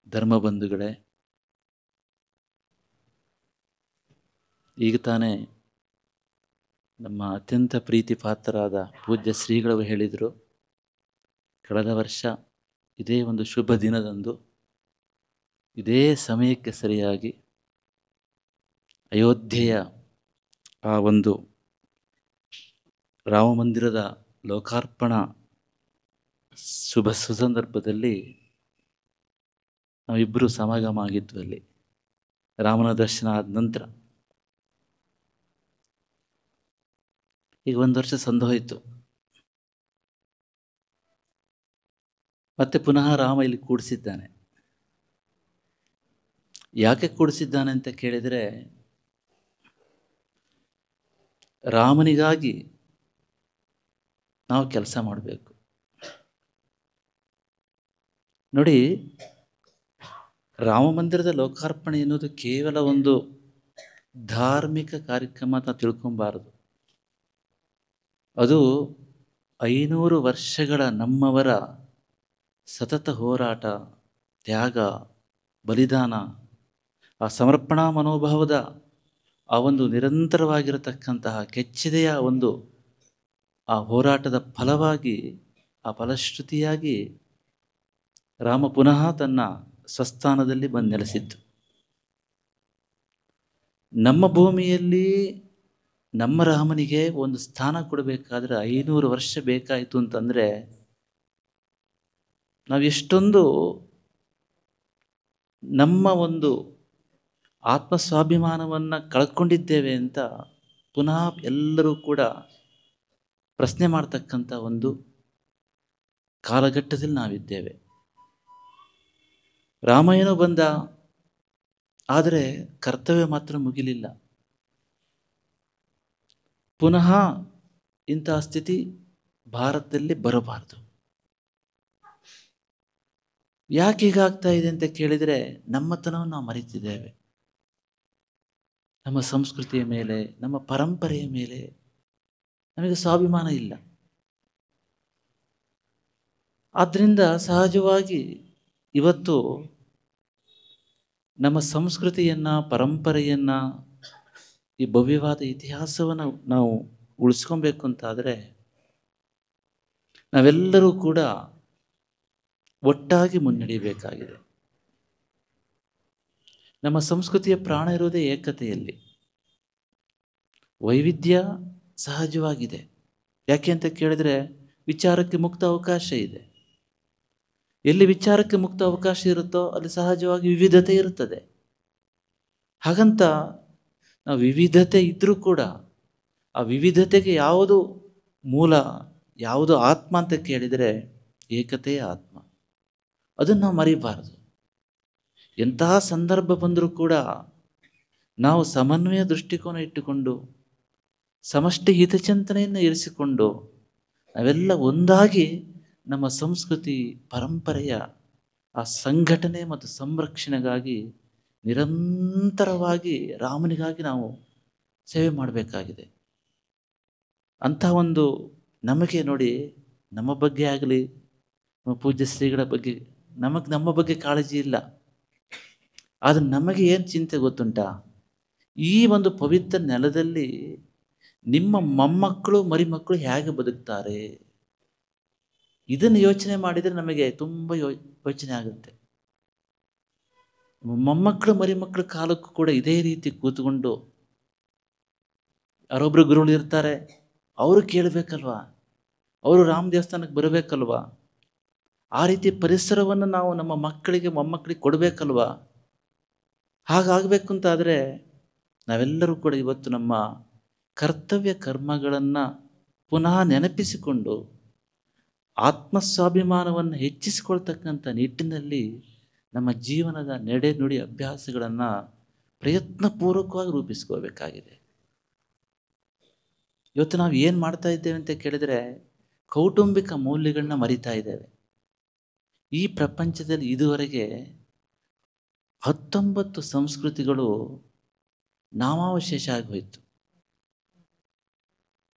ಧರ್ಮಬಂಧುಗಳೇ, ಈಗ ತಾನೇ ನಮ್ಮ ಅತ್ಯಂತ ಪ್ರೀತಿ ಪಾತ್ರರಾದ ಪೂಜ್ಯ ಶ್ರೀಗಳು ಹೇಳಿದರು, ಕಳೆದ ವರ್ಷ ಇದೇ ಒಂದು ಶುಭ ದಿನದಂದು ಇದೇ ಸಮಯಕ್ಕೆ ಸರಿಯಾಗಿ ಅಯೋಧ್ಯೆಯ ಆ ಒಂದು ರಾಮ ಮಂದಿರದ ಲೋಕಾರ್ಪಣಾ ಶುಭ ಸುಸಂದರ್ಭದಲ್ಲಿ ನಾವಿಬ್ಬರು ಸಮಾಗಮ ಆಗಿದ್ವು. ಅಲ್ಲಿ ರಾಮನ ದರ್ಶನ ಆದ ನಂತರ ಈಗ ಒಂದು ವರ್ಷ ಸಂದೋಯ್ತು. ಮತ್ತೆ ಪುನಃ ರಾಮ ಇಲ್ಲಿ ಕೂಡಿಸಿದ್ದಾನೆ. ಯಾಕೆ ಕೂಡಿಸಿದ್ದಾನೆ ಅಂತ ಕೇಳಿದರೆ, ರಾಮನಿಗಾಗಿ ನಾವು ಕೆಲಸ ಮಾಡಬೇಕು. ನೋಡಿ, ರಾಮ ಮಂದಿರದ ಲೋಕಾರ್ಪಣೆ ಎನ್ನುವುದು ಕೇವಲ ಒಂದು ಧಾರ್ಮಿಕ ಕಾರ್ಯಕ್ರಮ ಅಂತ ತಿಳ್ಕೊಬಾರದು. ಅದು 500 ವರ್ಷಗಳ ನಮ್ಮವರ ಸತತ ಹೋರಾಟ, ತ್ಯಾಗ, ಬಲಿದಾನ, ಆ ಸಮರ್ಪಣಾ ಮನೋಭಾವದ ಆ ಒಂದು ನಿರಂತರವಾಗಿರತಕ್ಕಂತಹ ಕೆಚ್ಚೆದೆಯ ಒಂದು ಆ ಹೋರಾಟದ ಫಲವಾಗಿ, ಆ ಫಲಶ್ರುತಿಯಾಗಿ ರಾಮ ಪುನಃ ತನ್ನ ಸ್ವಸ್ಥಾನದಲ್ಲಿ ಬಂದು ನೆಲೆಸಿದ್ದು. ನಮ್ಮ ಭೂಮಿಯಲ್ಲಿ ನಮ್ಮ ರಾಮನಿಗೆ ಒಂದು ಸ್ಥಾನ ಕೊಡಬೇಕಾದ್ರೆ 500 ವರ್ಷ ಬೇಕಾಯಿತು ಅಂತಂದರೆ ನಾವು ಎಷ್ಟೊಂದು ನಮ್ಮ ಒಂದು ಆತ್ಮಸ್ವಾಭಿಮಾನವನ್ನು ಕಳ್ಕೊಂಡಿದ್ದೇವೆ ಅಂತ ಪುನಃ ಎಲ್ಲರೂ ಕೂಡ ಪ್ರಶ್ನೆ ಮಾಡ್ತಕ್ಕಂಥ ಒಂದು ಕಾಲಘಟ್ಟದಲ್ಲಿ ನಾವಿದ್ದೇವೆ. ರಾಮಾಯಣ ಬಂದ, ಆದರೆ ಕರ್ತವ್ಯ ಮಾತ್ರ ಮುಗಿಲಿಲ್ಲ. ಪುನಃ ಇಂತಹ ಸ್ಥಿತಿ ಭಾರತದಲ್ಲಿ ಬರಬಾರದು. ಯಾಕೆ ಹೀಗಾಗ್ತಾ ಇದೆ ಅಂತ ಕೇಳಿದರೆ, ನಮ್ಮತನವನ್ನು ನಾವು ಮರೆತಿದ್ದೇವೆ. ನಮ್ಮ ಸಂಸ್ಕೃತಿಯ ಮೇಲೆ, ನಮ್ಮ ಪರಂಪರೆಯ ಮೇಲೆ ನಮಗೆ ಸ್ವಾಭಿಮಾನ ಇಲ್ಲ. ಆದ್ದರಿಂದ ಸಹಜವಾಗಿ ಇವತ್ತು ನಮ್ಮ ಸಂಸ್ಕೃತಿಯನ್ನು, ಪರಂಪರೆಯನ್ನು, ಈ ಭವ್ಯವಾದ ಇತಿಹಾಸವನ್ನು ನಾವು ಉಳಿಸ್ಕೊಬೇಕು ಅಂತಾದರೆ ನಾವೆಲ್ಲರೂ ಕೂಡ ಒಟ್ಟಾಗಿ ಮುನ್ನಡೆಯಬೇಕಾಗಿದೆ. ನಮ್ಮ ಸಂಸ್ಕೃತಿಯ ಪ್ರಾಣ ಇರುವುದೇ ಏಕತೆಯಲ್ಲಿ. ವೈವಿಧ್ಯ ಸಹಜವಾಗಿದೆ. ಯಾಕೆ ಅಂತ ಕೇಳಿದರೆ, ವಿಚಾರಕ್ಕೆ ಮುಕ್ತ ಅವಕಾಶ ಇದೆ. ಎಲ್ಲಿ ವಿಚಾರಕ್ಕೆ ಮುಕ್ತ ಅವಕಾಶ ಇರುತ್ತೋ ಅಲ್ಲಿ ಸಹಜವಾಗಿ ವಿವಿಧತೆ ಇರುತ್ತದೆ. ಹಾಗಂತ ನಾವು ವಿವಿಧತೆ ಇದ್ದರೂ ಕೂಡ ಆ ವಿವಿಧತೆಗೆ ಯಾವುದು ಮೂಲ, ಯಾವುದು ಆತ್ಮ ಅಂತ ಕೇಳಿದರೆ ಏಕತೆಯ ಆತ್ಮ. ಅದನ್ನು ನಾವು ಮರಿಬಾರದು. ಎಂತಹ ಸಂದರ್ಭ ಬಂದರೂ ಕೂಡ ನಾವು ಸಮನ್ವಯ ದೃಷ್ಟಿಕೋನ ಇಟ್ಟುಕೊಂಡು, ಸಮಷ್ಟಿ ಹಿತಚಿಂತನೆಯನ್ನು ಇರಿಸಿಕೊಂಡು ನಾವೆಲ್ಲ ಒಂದಾಗಿ ನಮ್ಮ ಸಂಸ್ಕೃತಿ ಪರಂಪರೆಯ ಆ ಸಂಘಟನೆ ಮತ್ತು ಸಂರಕ್ಷಣೆಗಾಗಿ ನಿರಂತರವಾಗಿ ರಾಮನಿಗಾಗಿ ನಾವು ಸೇವೆ ಮಾಡಬೇಕಾಗಿದೆ. ಅಂಥ ಒಂದು ನಮಗೆ ನೋಡಿ, ನಮ್ಮ ಬಗ್ಗೆ ಆಗಲಿ, ನಮ್ಮ ಪೂಜ್ಯ ಶ್ರೀಗಳ ಬಗ್ಗೆ ನಮ್ಮ ಬಗ್ಗೆ ಕಾಳಜಿ ಇಲ್ಲ. ಆದರೆ ನಮಗೆ ಏನು ಚಿಂತೆ ಗೊತ್ತುಂಟಾ? ಈ ಒಂದು ಪವಿತ್ರ ನೆಲದಲ್ಲಿ ನಿಮ್ಮ ಮೊಮ್ಮಕ್ಕಳು ಮರಿಮಕ್ಕಳು ಹೇಗೆ ಬದುಕ್ತಾರೆ, ಇದನ್ನು ಯೋಚನೆ ಮಾಡಿದರೆ ನಮಗೆ ತುಂಬ ಯೋಚನೆ ಆಗುತ್ತೆ. ಮೊಮ್ಮಕ್ಕಳು ಮರಿಮಕ್ಕಳ ಕಾಲಕ್ಕೂ ಕೂಡ ಇದೇ ರೀತಿ ಕೂತ್ಕೊಂಡು ಯಾರೊಬ್ಬರು ಗುರುಗಳು ಇರ್ತಾರೆ, ಅವರು ಕೇಳಬೇಕಲ್ವಾ, ಅವರು ರಾಮ ದೇವಸ್ಥಾನಕ್ಕೆ ಬರಬೇಕಲ್ವಾ, ಆ ರೀತಿ ಪರಿಸರವನ್ನು ನಾವು ನಮ್ಮ ಮಕ್ಕಳಿಗೆ ಮೊಮ್ಮಕ್ಕಳಿಗೆ ಕೊಡಬೇಕಲ್ವಾ. ಹಾಗಾಗಬೇಕು ಅಂತಾದರೆ ನಾವೆಲ್ಲರೂ ಕೂಡ ಇವತ್ತು ನಮ್ಮ ಕರ್ತವ್ಯ ಕರ್ಮಗಳನ್ನು ಪುನಃ ನೆನಪಿಸಿಕೊಂಡು ಆತ್ಮಸ್ವಾಭಿಮಾನವನ್ನು ಹೆಚ್ಚಿಸಿಕೊಳ್ತಕ್ಕಂಥ ನಿಟ್ಟಿನಲ್ಲಿ ನಮ್ಮ ಜೀವನದ ನಡೆ ನುಡಿ ಅಭ್ಯಾಸಗಳನ್ನು ಪ್ರಯತ್ನಪೂರ್ವಕವಾಗಿ ರೂಪಿಸ್ಕೋಬೇಕಾಗಿದೆ. ಇವತ್ತು ನಾವು ಏನು ಮಾಡ್ತಾ ಇದ್ದೇವೆ ಅಂತ ಕೇಳಿದರೆ ಕೌಟುಂಬಿಕ ಮೌಲ್ಯಗಳನ್ನ ಮರಿತಾ ಇದ್ದೇವೆ. ಈ ಪ್ರಪಂಚದಲ್ಲಿ ಇದುವರೆಗೆ 19 ಸಂಸ್ಕೃತಿಗಳು ನಾಮಾವಶೇಷ ಆಗೋಯಿತು.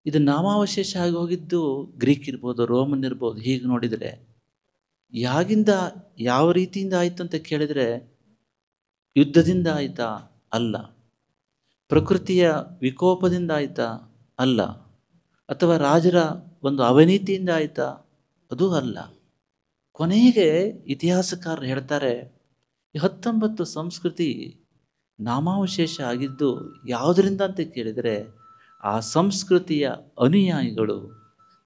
ಇದು ನಾಮಾವಶೇಷ ಆಗಿ ಹೋಗಿದ್ದು ಗ್ರೀಕ್ ಇರ್ಬೋದು, ರೋಮನ್ ಇರ್ಬೋದು. ಹೀಗೆ ನೋಡಿದರೆ ಯಾವ ರೀತಿಯಿಂದ ಆಯಿತು ಅಂತ ಕೇಳಿದರೆ, ಯುದ್ಧದಿಂದ ಆಯಿತಾ? ಅಲ್ಲ. ಪ್ರಕೃತಿಯ ವಿಕೋಪದಿಂದ ಆಯಿತಾ? ಅಲ್ಲ. ಅಥವಾ ರಾಜರ ಒಂದು ಅವಿನೀತಿಯಿಂದ ಆಯಿತಾ? ಅದೂ ಅಲ್ಲ. ಕೊನೆಗೆ ಇತಿಹಾಸಕಾರರು ಹೇಳ್ತಾರೆ, 19 ಸಂಸ್ಕೃತಿ ನಾಮಾವಶೇಷ ಆಗಿದ್ದು ಯಾವುದರಿಂದ ಅಂತ ಕೇಳಿದರೆ, ಆ ಸಂಸ್ಕೃತಿಯ ಅನುಯಾಯಿಗಳು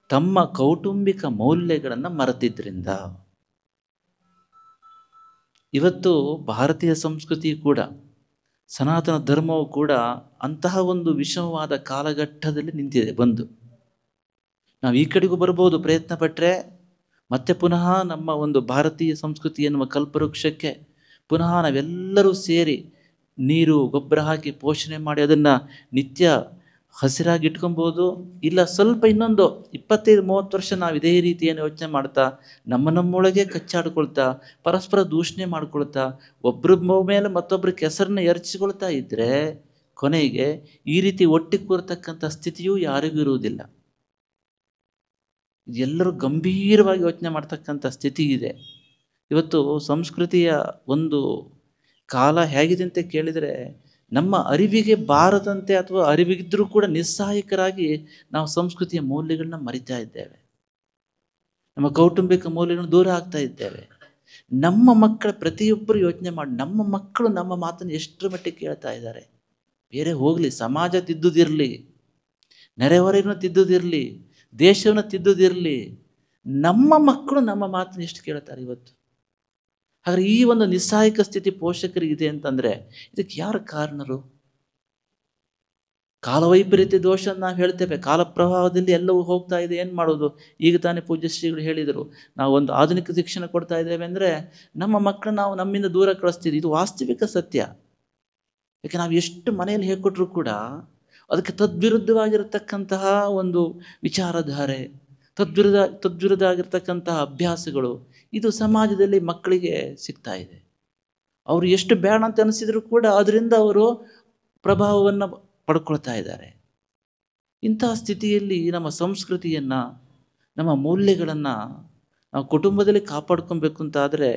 ತಮ್ಮ ಕೌಟುಂಬಿಕ ಮೌಲ್ಯಗಳನ್ನು ಮರೆತಿದ್ದರಿಂದ. ಇವತ್ತು ಭಾರತೀಯ ಸಂಸ್ಕೃತಿ ಕೂಡ, ಸನಾತನ ಧರ್ಮವು ಕೂಡ ಅಂತಹ ಒಂದು ವಿಷಮವಾದ ಕಾಲಘಟ್ಟದಲ್ಲಿ ನಿಂತಿದೆ. ನಾವು ಈ ಕಡೆಗೂ ಬರ್ಬೋದು, ಪ್ರಯತ್ನ ಪಟ್ಟರೆ ಮತ್ತೆ ಪುನಃ ನಮ್ಮ ಒಂದು ಭಾರತೀಯ ಸಂಸ್ಕೃತಿ ಎನ್ನುವ ಕಲ್ಪವೃಕ್ಷಕ್ಕೆ ಪುನಃ ನಾವೆಲ್ಲರೂ ಸೇರಿ ನೀರು ಗೊಬ್ಬರ ಹಾಕಿ ಪೋಷಣೆ ಮಾಡಿ ಅದನ್ನು ನಿತ್ಯ ಹಸಿರಾಗಿ ಇಟ್ಕೊಬೋದು. ಇಲ್ಲ ಸ್ವಲ್ಪ ಇನ್ನೊಂದು 25-30 ವರ್ಷ ನಾವು ಇದೇ ರೀತಿಯನ್ನು ಯೋಚನೆ ಮಾಡ್ತಾ ನಮ್ಮೊಳಗೆ ಕಚ್ಚಾಡ್ಕೊಳ್ತಾ ಪರಸ್ಪರ ದೂಷಣೆ ಮಾಡ್ಕೊಳ್ತಾ ಒಬ್ಬರ ಮೇಲೆ ಮತ್ತೊಬ್ಬರ ಕೆಸರನ್ನ ಎರಚಿಕೊಳ್ತಾ ಇದ್ದರೆ ಕೊನೆಗೆ ಈ ರೀತಿ ಒಟ್ಟಿಗೆ ಕೂರತಕ್ಕಂಥ ಸ್ಥಿತಿಯೂ ಯಾರಿಗೂ ಇರುವುದಿಲ್ಲ. ಎಲ್ಲರೂ ಗಂಭೀರವಾಗಿ ಯೋಚನೆ ಮಾಡ್ತಕ್ಕಂಥ ಸ್ಥಿತಿ ಇದೆ. ಇವತ್ತು ಸಂಸ್ಕೃತಿಯ ಒಂದು ಕಾಲ ಹೇಗಿದೆ ಅಂತ ಕೇಳಿದರೆ, ನಮ್ಮ ಅರಿವಿಗೆ ಬಾರದಂತೆ ಅಥವಾ ಅರಿವಿಗಿದ್ದರೂ ಕೂಡ ನಿಸ್ಸಹಾಯಕರಾಗಿ ನಾವು ಸಂಸ್ಕೃತಿಯ ಮೌಲ್ಯಗಳನ್ನ ಮರಿತಾ ಇದ್ದೇವೆ. ನಮ್ಮ ಕೌಟುಂಬಿಕ ಮೌಲ್ಯಗಳನ್ನು ದೂರ ಆಗ್ತಾ ಇದ್ದೇವೆ. ನಮ್ಮ ಮಕ್ಕಳ ಪ್ರತಿಯೊಬ್ಬರು ಯೋಚನೆ ಮಾಡಿ, ನಮ್ಮ ಮಕ್ಕಳು ನಮ್ಮ ಮಾತನ್ನು ಎಷ್ಟರ ಮಟ್ಟಿಗೆ ಕೇಳ್ತಾ ಇದ್ದಾರೆ. ಬೇರೆ ಹೋಗಲಿ, ಸಮಾಜ ತಿದ್ದುದಿರಲಿ, ನೆರೆಹೊರೆಯನ್ನು ತಿದ್ದುದಿರಲಿ, ದೇಶವನ್ನು ತಿದ್ದುದಿರಲಿ, ನಮ್ಮ ಮಕ್ಕಳು ನಮ್ಮ ಮಾತನ್ನು ಎಷ್ಟು ಕೇಳ್ತಾರೆ ಇವತ್ತು. ಹಾಗಾದ್ರೆ ಈ ಒಂದು ನಿಸ್ಸಹಾಯಕ ಸ್ಥಿತಿ ಪೋಷಕರಿಗಿದೆ ಅಂತಂದರೆ ಇದಕ್ಕೆ ಯಾರು ಕಾರಣರು? ಕಾಲವೈಪರೀತ್ಯ ದೋಷ ನಾವು ಹೇಳ್ತೇವೆ. ಕಾಲ ಪ್ರವಾಹದಲ್ಲಿ ಎಲ್ಲವೂ ಹೋಗ್ತಾ ಇದೆ, ಏನು ಮಾಡೋದು? ಈಗ ತಾನೇ ಪೂಜ್ಯ ಶ್ರೀಗಳು ಹೇಳಿದರು, ನಾವು ಒಂದು ಆಧುನಿಕ ಶಿಕ್ಷಣ ಕೊಡ್ತಾ ಇದ್ದೇವೆ ಅಂದರೆ ನಮ್ಮ ಮಕ್ಕಳನ್ನ ನಾವು ನಮ್ಮಿಂದ ದೂರ ಕಳಿಸ್ತೀವಿ. ಇದು ವಾಸ್ತವಿಕ ಸತ್ಯ. ಯಾಕೆ ನಾವು ಎಷ್ಟು ಮನೆಯಲ್ಲಿ ಹೇಳ್ಕೊಟ್ರು ಕೂಡ ಅದಕ್ಕೆ ತದ್ವಿರುದ್ಧವಾಗಿರತಕ್ಕಂತಹ ಒಂದು ವಿಚಾರಧಾರೆ, ತದ್ವಿರುದ್ಧ ಆಗಿರ್ತಕ್ಕಂತಹ ಅಭ್ಯಾಸಗಳು ಇದು ಸಮಾಜದಲ್ಲಿ ಮಕ್ಕಳಿಗೆ ಸಿಗ್ತಾ ಇದೆ. ಅವರು ಎಷ್ಟು ಬೇಡ ಅಂತ ಅನಿಸಿದ್ರು ಕೂಡ ಅದರಿಂದ ಅವರು ಪ್ರಭಾವವನ್ನು ಪಡ್ಕೊಳ್ತಾ ಇದ್ದಾರೆ. ಇಂತಹ ಸ್ಥಿತಿಯಲ್ಲಿ ನಮ್ಮ ಸಂಸ್ಕೃತಿಯನ್ನು, ನಮ್ಮ ಮೌಲ್ಯಗಳನ್ನು ನಾವು ಕುಟುಂಬದಲ್ಲಿ ಕಾಪಾಡ್ಕೊಬೇಕು ಅಂತಾದರೆ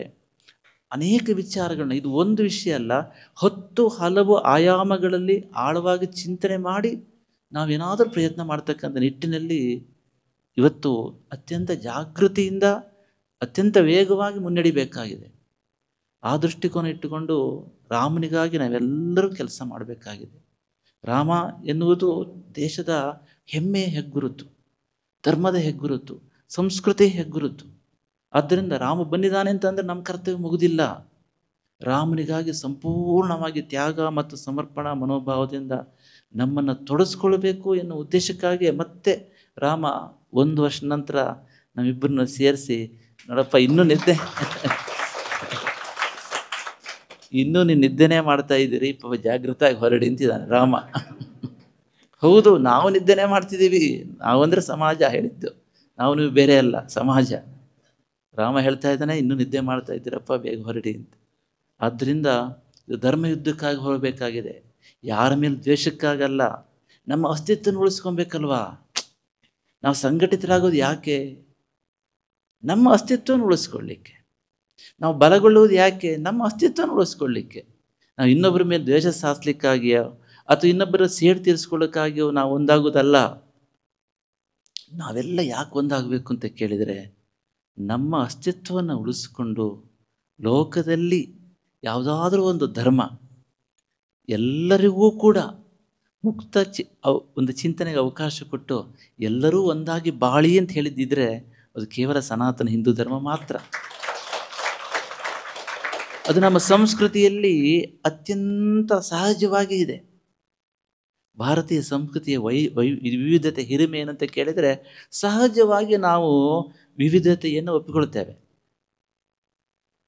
ಅನೇಕ ವಿಚಾರಗಳನ್ನ, ಇದು ಒಂದು ವಿಷಯ ಅಲ್ಲ, 10 ಹಲವು ಆಯಾಮಗಳಲ್ಲಿ ಆಳವಾಗಿ ಚಿಂತನೆ ಮಾಡಿ ನಾವೇನಾದರೂ ಪ್ರಯತ್ನ ಮಾಡ್ತಕ್ಕಂಥ ನಿಟ್ಟಿನಲ್ಲಿ ಇವತ್ತು ಅತ್ಯಂತ ಜಾಗೃತಿಯಿಂದ ಅತ್ಯಂತ ವೇಗವಾಗಿ ಮುನ್ನಡಿಬೇಕಾಗಿದೆ. ಆ ದೃಷ್ಟಿಕೋನ ಇಟ್ಟುಕೊಂಡು ರಾಮನಿಗಾಗಿ ನಾವೆಲ್ಲರೂ ಕೆಲಸ ಮಾಡಬೇಕಾಗಿದೆ. ರಾಮ ಎನ್ನುವುದು ದೇಶದ ಹೆಮ್ಮೆಯ ಹೆಗ್ಗುರುತು, ಧರ್ಮದ ಹೆಗ್ಗುರುತು, ಸಂಸ್ಕೃತಿ ಹೆಗ್ಗುರುತು. ಆದ್ದರಿಂದ ರಾಮ ಬಂದಿದ್ದಾನೆ ಅಂತಂದರೆ ನಮ್ಮ ಕರ್ತವ್ಯ ಮುಗುದಿಲ್ಲ. ರಾಮನಿಗಾಗಿ ಸಂಪೂರ್ಣವಾಗಿ ತ್ಯಾಗ ಮತ್ತು ಸಮರ್ಪಣಾ ಮನೋಭಾವದಿಂದ ನಮ್ಮನ್ನು ತೊಡಸ್ಕೊಳ್ಬೇಕು ಎನ್ನುವ ಉದ್ದೇಶಕ್ಕಾಗಿ ಮತ್ತೆ ರಾಮ 1 ವರ್ಷ ನಂತರ ನಮ್ಮಿಬ್ಬರನ್ನ ಸೇರಿಸಿ, ನೋಡಪ್ಪ ಇನ್ನೂ ನೀನು ನಿದ್ದೆನೇ ಮಾಡ್ತಾ ಇದ್ದೀರಿ, ಪಾಪ ಜಾಗೃತವಾಗಿ ಹೊರಡಿ ಅಂತಿದ್ದಾನೆ ರಾಮ. ಹೌದು, ನಾವು ನಿದ್ದೆನೇ ಮಾಡ್ತಿದ್ದೀವಿ. ನಾವಂದರೆ ಸಮಾಜ ಹೇಳಿದ್ದು, ನೀವು ಬೇರೆ ಅಲ್ಲ, ಸಮಾಜ. ರಾಮ ಹೇಳ್ತಾ ಇದ್ದಾನೆ, ಇನ್ನೂ ನಿದ್ದೆ ಮಾಡ್ತಾ ಇದ್ದೀರಪ್ಪ, ಬೇಗ ಹೊರಡಿ ಅಂತ. ಆದ್ದರಿಂದ ಇದು ಧರ್ಮಯುದ್ಧಕ್ಕಾಗಿ ಹೊರಬೇಕಾಗಿದೆ, ಯಾರ ಮೇಲೆ ದ್ವೇಷಕ್ಕಾಗಲ್ಲ. ನಮ್ಮ ಅಸ್ತಿತ್ವನ ಉಳಿಸ್ಕೊಬೇಕಲ್ವಾ? ನಾವು ಸಂಘಟಿತರಾಗೋದು ಯಾಕೆ? ನಮ್ಮ ಅಸ್ತಿತ್ವವನ್ನು ಉಳಿಸ್ಕೊಳ್ಳಿಕ್ಕೆ. ನಾವು ಬಲಗೊಳ್ಳುವುದು ಯಾಕೆ? ನಮ್ಮ ಅಸ್ತಿತ್ವವನ್ನು ಉಳಿಸ್ಕೊಳ್ಳಿಕ್ಕೆ. ನಾವು ಇನ್ನೊಬ್ಬರ ಮೇಲೆ ದ್ವೇಷ ಸಾಧಿಸ್ಲಿಕ್ಕಾಗಿಯೋ ಅಥವಾ ಇನ್ನೊಬ್ಬರ ಸೇಡು ತೀರಿಸ್ಕೊಳ್ಳೋಕ್ಕಾಗಿಯೋ ನಾವು ಒಂದಾಗೋದಲ್ಲ. ನಾವೆಲ್ಲ ಯಾಕೆ ಒಂದಾಗಬೇಕು ಅಂತ ಕೇಳಿದರೆ, ನಮ್ಮ ಅಸ್ತಿತ್ವವನ್ನು ಉಳಿಸ್ಕೊಂಡು ಲೋಕದಲ್ಲಿ ಯಾವುದಾದ್ರೂ ಒಂದು ಧರ್ಮ ಎಲ್ಲರಿಗೂ ಕೂಡ ಮುಕ್ತ ಒಂದು ಚಿಂತನೆಗೆ ಅವಕಾಶ ಕೊಟ್ಟು ಎಲ್ಲರೂ ಒಂದಾಗಿ ಬಾಳಿ ಅಂತ ಹೇಳಿದ್ದಿದ್ರೆ ಅದು ಕೇವಲ ಸನಾತನ ಹಿಂದೂ ಧರ್ಮ ಮಾತ್ರ. ಅದು ನಮ್ಮ ಸಂಸ್ಕೃತಿಯಲ್ಲಿ ಅತ್ಯಂತ ಸಹಜವಾಗಿ ಇದೆ. ಭಾರತೀಯ ಸಂಸ್ಕೃತಿಯ ವಿವಿಧತೆ ಹಿರಿಮೆ ಏನಂತ ಕೇಳಿದರೆ, ಸಹಜವಾಗಿ ನಾವು ವಿವಿಧತೆಯನ್ನು ಒಪ್ಪಿಕೊಳ್ತೇವೆ.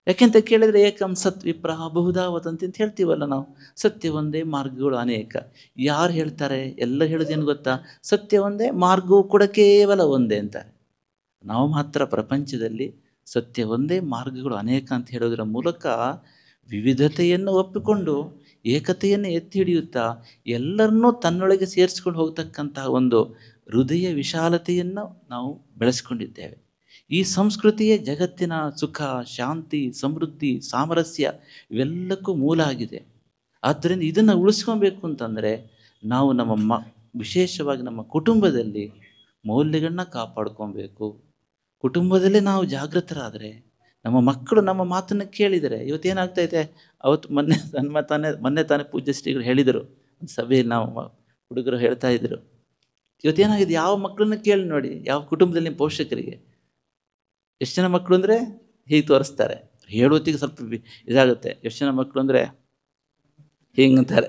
ಯಾಕೆಂತ ಕೇಳಿದರೆ, ಏಕಂ ಸತ್ ವಿಪ್ರಹ ಬಹುಧಾ ವದಂತಿ ಅಂತ ಹೇಳ್ತೀವಲ್ಲ ನಾವು. ಸತ್ಯ ಒಂದೇ, ಮಾರ್ಗಗಳು ಅನೇಕ. ಯಾರು ಹೇಳ್ತಾರೆ? ಎಲ್ಲ ಹೇಳೋದೇನು ಗೊತ್ತಾ? ಸತ್ಯ ಒಂದೇ, ಮಾರ್ಗವು ಕೂಡ ಕೇವಲ ಒಂದೇ ಅಂತಾರೆ. ನಾವು ಮಾತ್ರ ಪ್ರಪಂಚದಲ್ಲಿ ಸತ್ಯ ಒಂದೇ, ಮಾರ್ಗಗಳು ಅನೇಕ ಅಂತ ಹೇಳೋದರ ಮೂಲಕ ವಿವಿಧತೆಯನ್ನು ಒಪ್ಪಿಕೊಂಡು ಏಕತೆಯನ್ನು ಎತ್ತಿ ಹಿಡಿಯುತ್ತಾ ಎಲ್ಲರನ್ನೂ ತನ್ನೊಳಗೆ ಸೇರಿಸ್ಕೊಂಡು ಹೋಗ್ತಕ್ಕಂತಹ ಒಂದು ಹೃದಯ ವಿಶಾಲತೆಯನ್ನು ನಾವು ಬೆಳೆಸ್ಕೊಂಡಿದ್ದೇವೆ. ಈ ಸಂಸ್ಕೃತಿಯೇ ಜಗತ್ತಿನ ಸುಖ, ಶಾಂತಿ, ಸಮೃದ್ಧಿ, ಸಾಮರಸ್ಯ ಇವೆಲ್ಲಕ್ಕೂ ಮೂಲ ಆಗಿದೆ. ಆದ್ದರಿಂದ ಇದನ್ನು ಉಳಿಸ್ಕೊಬೇಕು ಅಂತಂದರೆ ನಾವು ನಮ್ಮ ವಿಶೇಷವಾಗಿ ನಮ್ಮ ಕುಟುಂಬದಲ್ಲಿ ಮೌಲ್ಯಗಳನ್ನ ಕಾಪಾಡ್ಕೊಬೇಕು. ಕುಟುಂಬದಲ್ಲೇ ನಾವು ಜಾಗೃತರಾದರೆ, ನಮ್ಮ ಮಕ್ಕಳು ನಮ್ಮ ಮಾತನ್ನು ಕೇಳಿದರೆ, ಇವತ್ತೇನಾಗ್ತೈತೆ, ಅವತ್ತು ಮೊನ್ನೆ ತಾನೇ ಪೂಜ್ಯ ಶ್ರೀಗಳು ಹೇಳಿದರು ಒಂದು ಸಭೆಯಲ್ಲಿ, ನಾವು ಹುಡುಗರು ಹೇಳ್ತಾ ಇದ್ದರು, ಇವತ್ತೇನಾಗಿದೆ, ಯಾವ ಮಕ್ಕಳನ್ನ ಕೇಳಿ ನೋಡಿ, ಯಾವ ಕುಟುಂಬದಲ್ಲಿ ನಿಮ್ಮ ಪೋಷಕರಿಗೆ ಎಷ್ಟು ಜನ ಮಕ್ಕಳು ಅಂದರೆ ಹೀಗೆ ತೋರಿಸ್ತಾರೆ. ಹೇಳೋತ್ತಿಗೆ ಸ್ವಲ್ಪ ಇದಾಗುತ್ತೆ. ಎಷ್ಟು ಜನ ಮಕ್ಕಳು ಅಂದರೆ ಹಿಂಗಂತಾರೆ.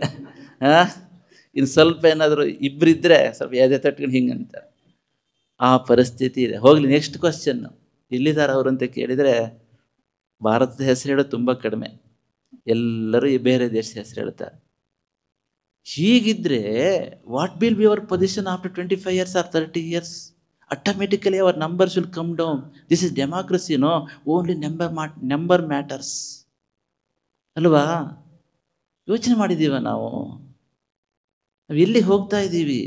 ಇನ್ನು ಸ್ವಲ್ಪ ಏನಾದರೂ ಇಬ್ಬರಿದ್ದರೆ ಸ್ವಲ್ಪ ಎದೆ ತಟ್ಕೊಂಡು ಹಿಂಗೆ ಅಂತಾರೆ. ಆ ಪರಿಸ್ಥಿತಿ ಇದೆ. ಹೋಗಲಿ, ನೆಕ್ಸ್ಟ್ ಕ್ವಶನ್ನು. ಎಲ್ಲಿದ್ದಾರೆ ಅವರು ಅಂತ ಕೇಳಿದರೆ, ಭಾರತದ ಹೆಸರು ಹೇಳೋದು ತುಂಬ ಕಡಿಮೆ, ಎಲ್ಲರೂ ಬೇರೆ ದೇಶದ ಹೆಸರು ಹೇಳ್ತಾರೆ. ಹೀಗಿದ್ದರೆ what will be our position after 25 years or 30 years? Automatically our numbers will come down. This is democracy, no? Only number matters. ಅಲ್ವಾ? ಯೋಚನೆ ಮಾಡಿದ್ದೀವ ನಾವು ಎಲ್ಲಿಗೆ ಹೋಗ್ತಾ ಇದ್ದೀವಿ?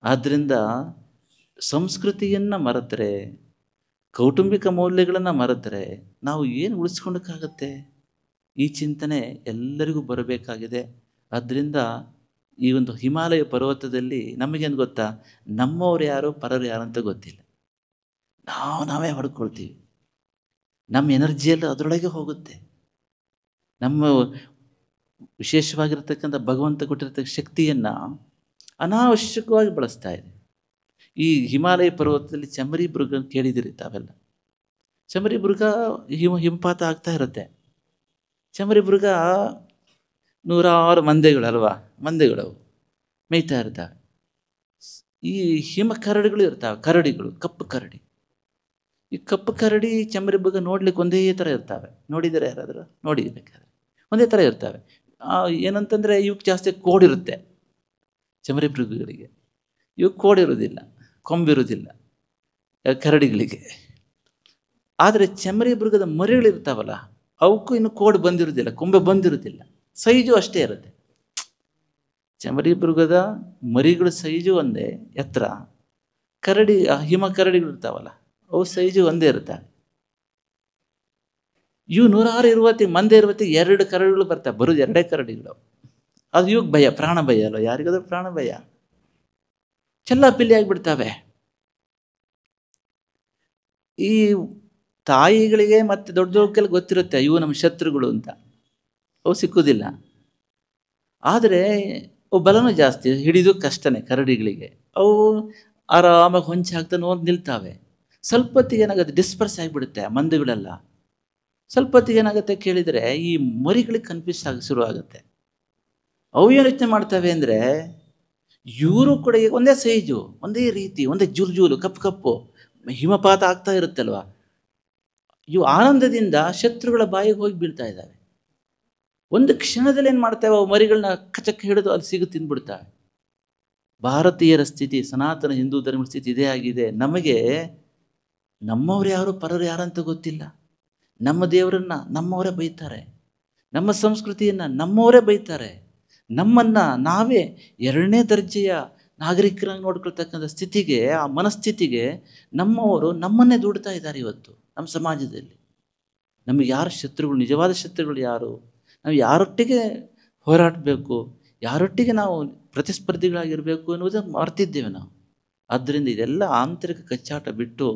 ಆದ್ದರಿಂದ ಸಂಸ್ಕೃತಿಯನ್ನು ಮರೆತರೆ, ಕೌಟುಂಬಿಕ ಮೌಲ್ಯಗಳನ್ನು ಮರೆತರೆ ನಾವು ಏನು ಉಳಿಸ್ಕೊಳ್ಳೋಕ್ಕಾಗತ್ತೆ? ಈ ಚಿಂತನೆ ಎಲ್ಲರಿಗೂ ಬರಬೇಕಾಗಿದೆ. ಆದ್ದರಿಂದ ಈ ಒಂದು ಹಿಮಾಲಯ ಪರ್ವತದಲ್ಲಿ ನಮಗೇನು ಗೊತ್ತಾ, ನಮ್ಮವ್ರು ಯಾರು ಪರರು ಯಾರು ಅಂತ ಗೊತ್ತಿಲ್ಲ. ನಾವೇ ಹೊಡ್ಕೊಳ್ತೀವಿ. ನಮ್ಮ ಎನರ್ಜಿಯೆಲ್ಲ ಅದರೊಳಗೆ ಹೋಗುತ್ತೆ. ನಮ್ಮ ವಿಶೇಷವಾಗಿರ್ತಕ್ಕಂಥ ಭಗವಂತ ಕೊಟ್ಟಿರ್ತಕ್ಕ ಶಕ್ತಿಯನ್ನು ಅನಾವಶ್ಯಕವಾಗಿ ಬಳಸ್ತಾ ಇದೆ. ಈ ಹಿಮಾಲಯ ಪರ್ವತದಲ್ಲಿ ಚಮರಿ ಮೃಗ ಕೇಳಿದಿರಿ ತಾವೆಲ್ಲ. ಚಮರಿ ಮೃಗ ಹಿಮಪಾತ ಆಗ್ತಾ ಇರುತ್ತೆ. ಚಮರಿ ಮೃಗ ನೂರಾರು ಮಂದೆಗಳಲ್ವಾ, ಮಂದೆಗಳವು ಮೇಯ್ತಾ ಇರ್ತವೆ. ಈ ಹಿಮ ಕರಡಿಗಳು ಇರ್ತಾವೆ, ಕರಡಿಗಳು, ಕಪ್ಪು ಕರಡಿ. ಈ ಕಪ್ಪು ಕರಡಿ ಚಮರಿ ಮೃಗ ನೋಡ್ಲಿಕ್ಕೆ ಒಂದೇ ಥರ ಇರ್ತವೆ. ನೋಡಿದರೆ ಯಾರಾದರೂ ನೋಡಿಬೇಕಾದ್ರೆ ಒಂದೇ ಥರ ಇರ್ತವೆ. ಏನಂತಂದರೆ ಇವಕ್ಕೆ ಜಾಸ್ತಿ ಕೋಡಿರುತ್ತೆ ಚಮರಿ ಮೃಗಗಳಿಗೆ. ಇವಕ್ಕೆ ಕೋಡಿರೋದಿಲ್ಲ, ಕೊಂಬಿರೋದಿಲ್ಲ ಕರಡಿಗಳಿಗೆ. ಆದರೆ ಚಮರಿ ಮೃಗದ ಮರಿಗಳಿರ್ತಾವಲ್ಲ, ಅವಕ್ಕೂ ಇನ್ನು ಕೋಡ್ ಬಂದಿರೋದಿಲ್ಲ, ಕೊಂಬೆ ಬಂದಿರೋದಿಲ್ಲ. ಸೈಜು ಅಷ್ಟೇ ಇರುತ್ತೆ. ಚಮರಿ ಮೃಗದ ಮರಿಗಳ ಸೈಜು ಒಂದೇ ಎತ್ತರ. ಕರಡಿ, ಹಿಮ ಕರಡಿಗಳು ಇರ್ತಾವಲ್ಲ, ಅವು ಸೈಜು ಒಂದೇ ಇರ್ತವೆ. ಇವು ನೂರಾರು ಇರುವತ್ತಿಗೆ, ಮಂದೆ ಇರುವತ್ತಿಗೆ 2 ಕರಡಿಗಳು ಬರ್ತವೆ. ಬರೋದು 2 ಕರಡಿಗಳು. ಅದು ಇವಕ್ಕೆ ಭಯ, ಪ್ರಾಣ ಭಯ ಅಲ್ವ, ಯಾರಿಗಾದ್ರೂ ಪ್ರಾಣ ಭಯ. ಚೆಲ್ಲಾಪಿಲ್ಲಿ ಆಗಿಬಿಡ್ತವೆ. ಈ ತಾಯಿಗಳಿಗೆ ಮತ್ತು ದೊಡ್ಡವ್ರಿಗೆಲ್ಲ ಗೊತ್ತಿರುತ್ತೆ ಇವು ನಮ್ಮ ಶತ್ರುಗಳು ಅಂತ. ಅವು ಸಿಕ್ಕುವುದಿಲ್ಲ. ಆದರೆ ಅವು ಬಲನೂ ಜಾಸ್ತಿ, ಹಿಡಿದು ಕಷ್ಟನೇ ಕರಡಿಗಳಿಗೆ. ಅವು ಆರಾಮಾಗಿ ಹೊಂಚಿ ಹಾಕ್ತಾ ನೋಡಿ ನಿಲ್ತಾವೆ. ಸ್ವಲ್ಪ ಹೊತ್ತಿಗೆ ಏನಾಗುತ್ತೆ, ಡಿಸ್ಪರ್ಸ್ ಆಗಿಬಿಡುತ್ತೆ ಮಂದಿಗಳೆಲ್ಲ. ಸ್ವಲ್ಪ ಹೊತ್ತಿಗೆ ಏನಾಗುತ್ತೆ ಕೇಳಿದರೆ, ಈ ಮರಿಗಳಿಗೆ ಕನ್ಫ್ಯೂಸ್ ಆಗಿ ಶುರು ಆಗುತ್ತೆ. ಅವು ಏನು ಯೋಚನೆ ಮಾಡ್ತವೆ ಅಂದರೆ, ಇವರು ಕೂಡ ಒಂದೇ ಸೈಜು, ಒಂದೇ ರೀತಿ, ಒಂದೇ ಜೂಲು ಕಪ್ಪು ಹಿಮಪಾತ ಆಗ್ತಾ ಇರುತ್ತಲ್ವ. ಇವು ಆನಂದದಿಂದ ಶತ್ರುಗಳ ಬಾಯಿಗೆ ಹೋಗಿ ಬೀಳ್ತಾ ಇದ್ದಾವೆ. ಒಂದು ಕ್ಷಣದಲ್ಲಿ ಏನು ಮಾಡ್ತೇವೆ, ಅವು ಮರಿಗಳನ್ನ ಕಚಕ್ಕೆ ಹಿಡಿದು ಅಲ್ಲಿ ಸಿಗು ತಿಂದ್ಬಿಡ್ತಾವೆ. ಭಾರತೀಯರ ಸ್ಥಿತಿ, ಸನಾತನ ಹಿಂದೂ ಧರ್ಮದ ಸ್ಥಿತಿ ಇದೇ ಆಗಿದೆ. ನಮಗೆ ನಮ್ಮವ್ರು ಯಾರು ಪರರು ಯಾರಂತ ಗೊತ್ತಿಲ್ಲ. ನಮ್ಮ ದೇವರನ್ನು ನಮ್ಮವರೇ ಬೈತಾರೆ, ನಮ್ಮ ಸಂಸ್ಕೃತಿಯನ್ನು ನಮ್ಮವರೇ ಬೈತಾರೆ. ನಮ್ಮನ್ನು ನಾವೇ 2ನೇ ದರ್ಜೆಯ ನಾಗರಿಕರಾಗಿ ನೋಡ್ಕೊಳ್ತಕ್ಕಂಥ ಸ್ಥಿತಿಗೆ, ಆ ಮನಸ್ಥಿತಿಗೆ ನಮ್ಮವರು ನಮ್ಮನ್ನೇ ದುಡ್ತಾ ಇದ್ದಾರೆ ಇವತ್ತು ನಮ್ಮ ಸಮಾಜದಲ್ಲಿ. ನಮಗೆ ಯಾರು ಶತ್ರುಗಳು, ನಿಜವಾದ ಶತ್ರುಗಳು ಯಾರು, ನಾವು ಯಾರೊಟ್ಟಿಗೆ ಹೋರಾಡಬೇಕು, ಯಾರೊಟ್ಟಿಗೆ ನಾವು ಪ್ರತಿಸ್ಪರ್ಧಿಗಳಾಗಿರಬೇಕು ಎನ್ನುವುದನ್ನು ಮರ್ತಿದ್ದೇವೆ ನಾವು. ಆದ್ದರಿಂದ ಇದೆಲ್ಲ ಆಂತರಿಕ ಕಚ್ಚಾಟ ಬಿಟ್ಟು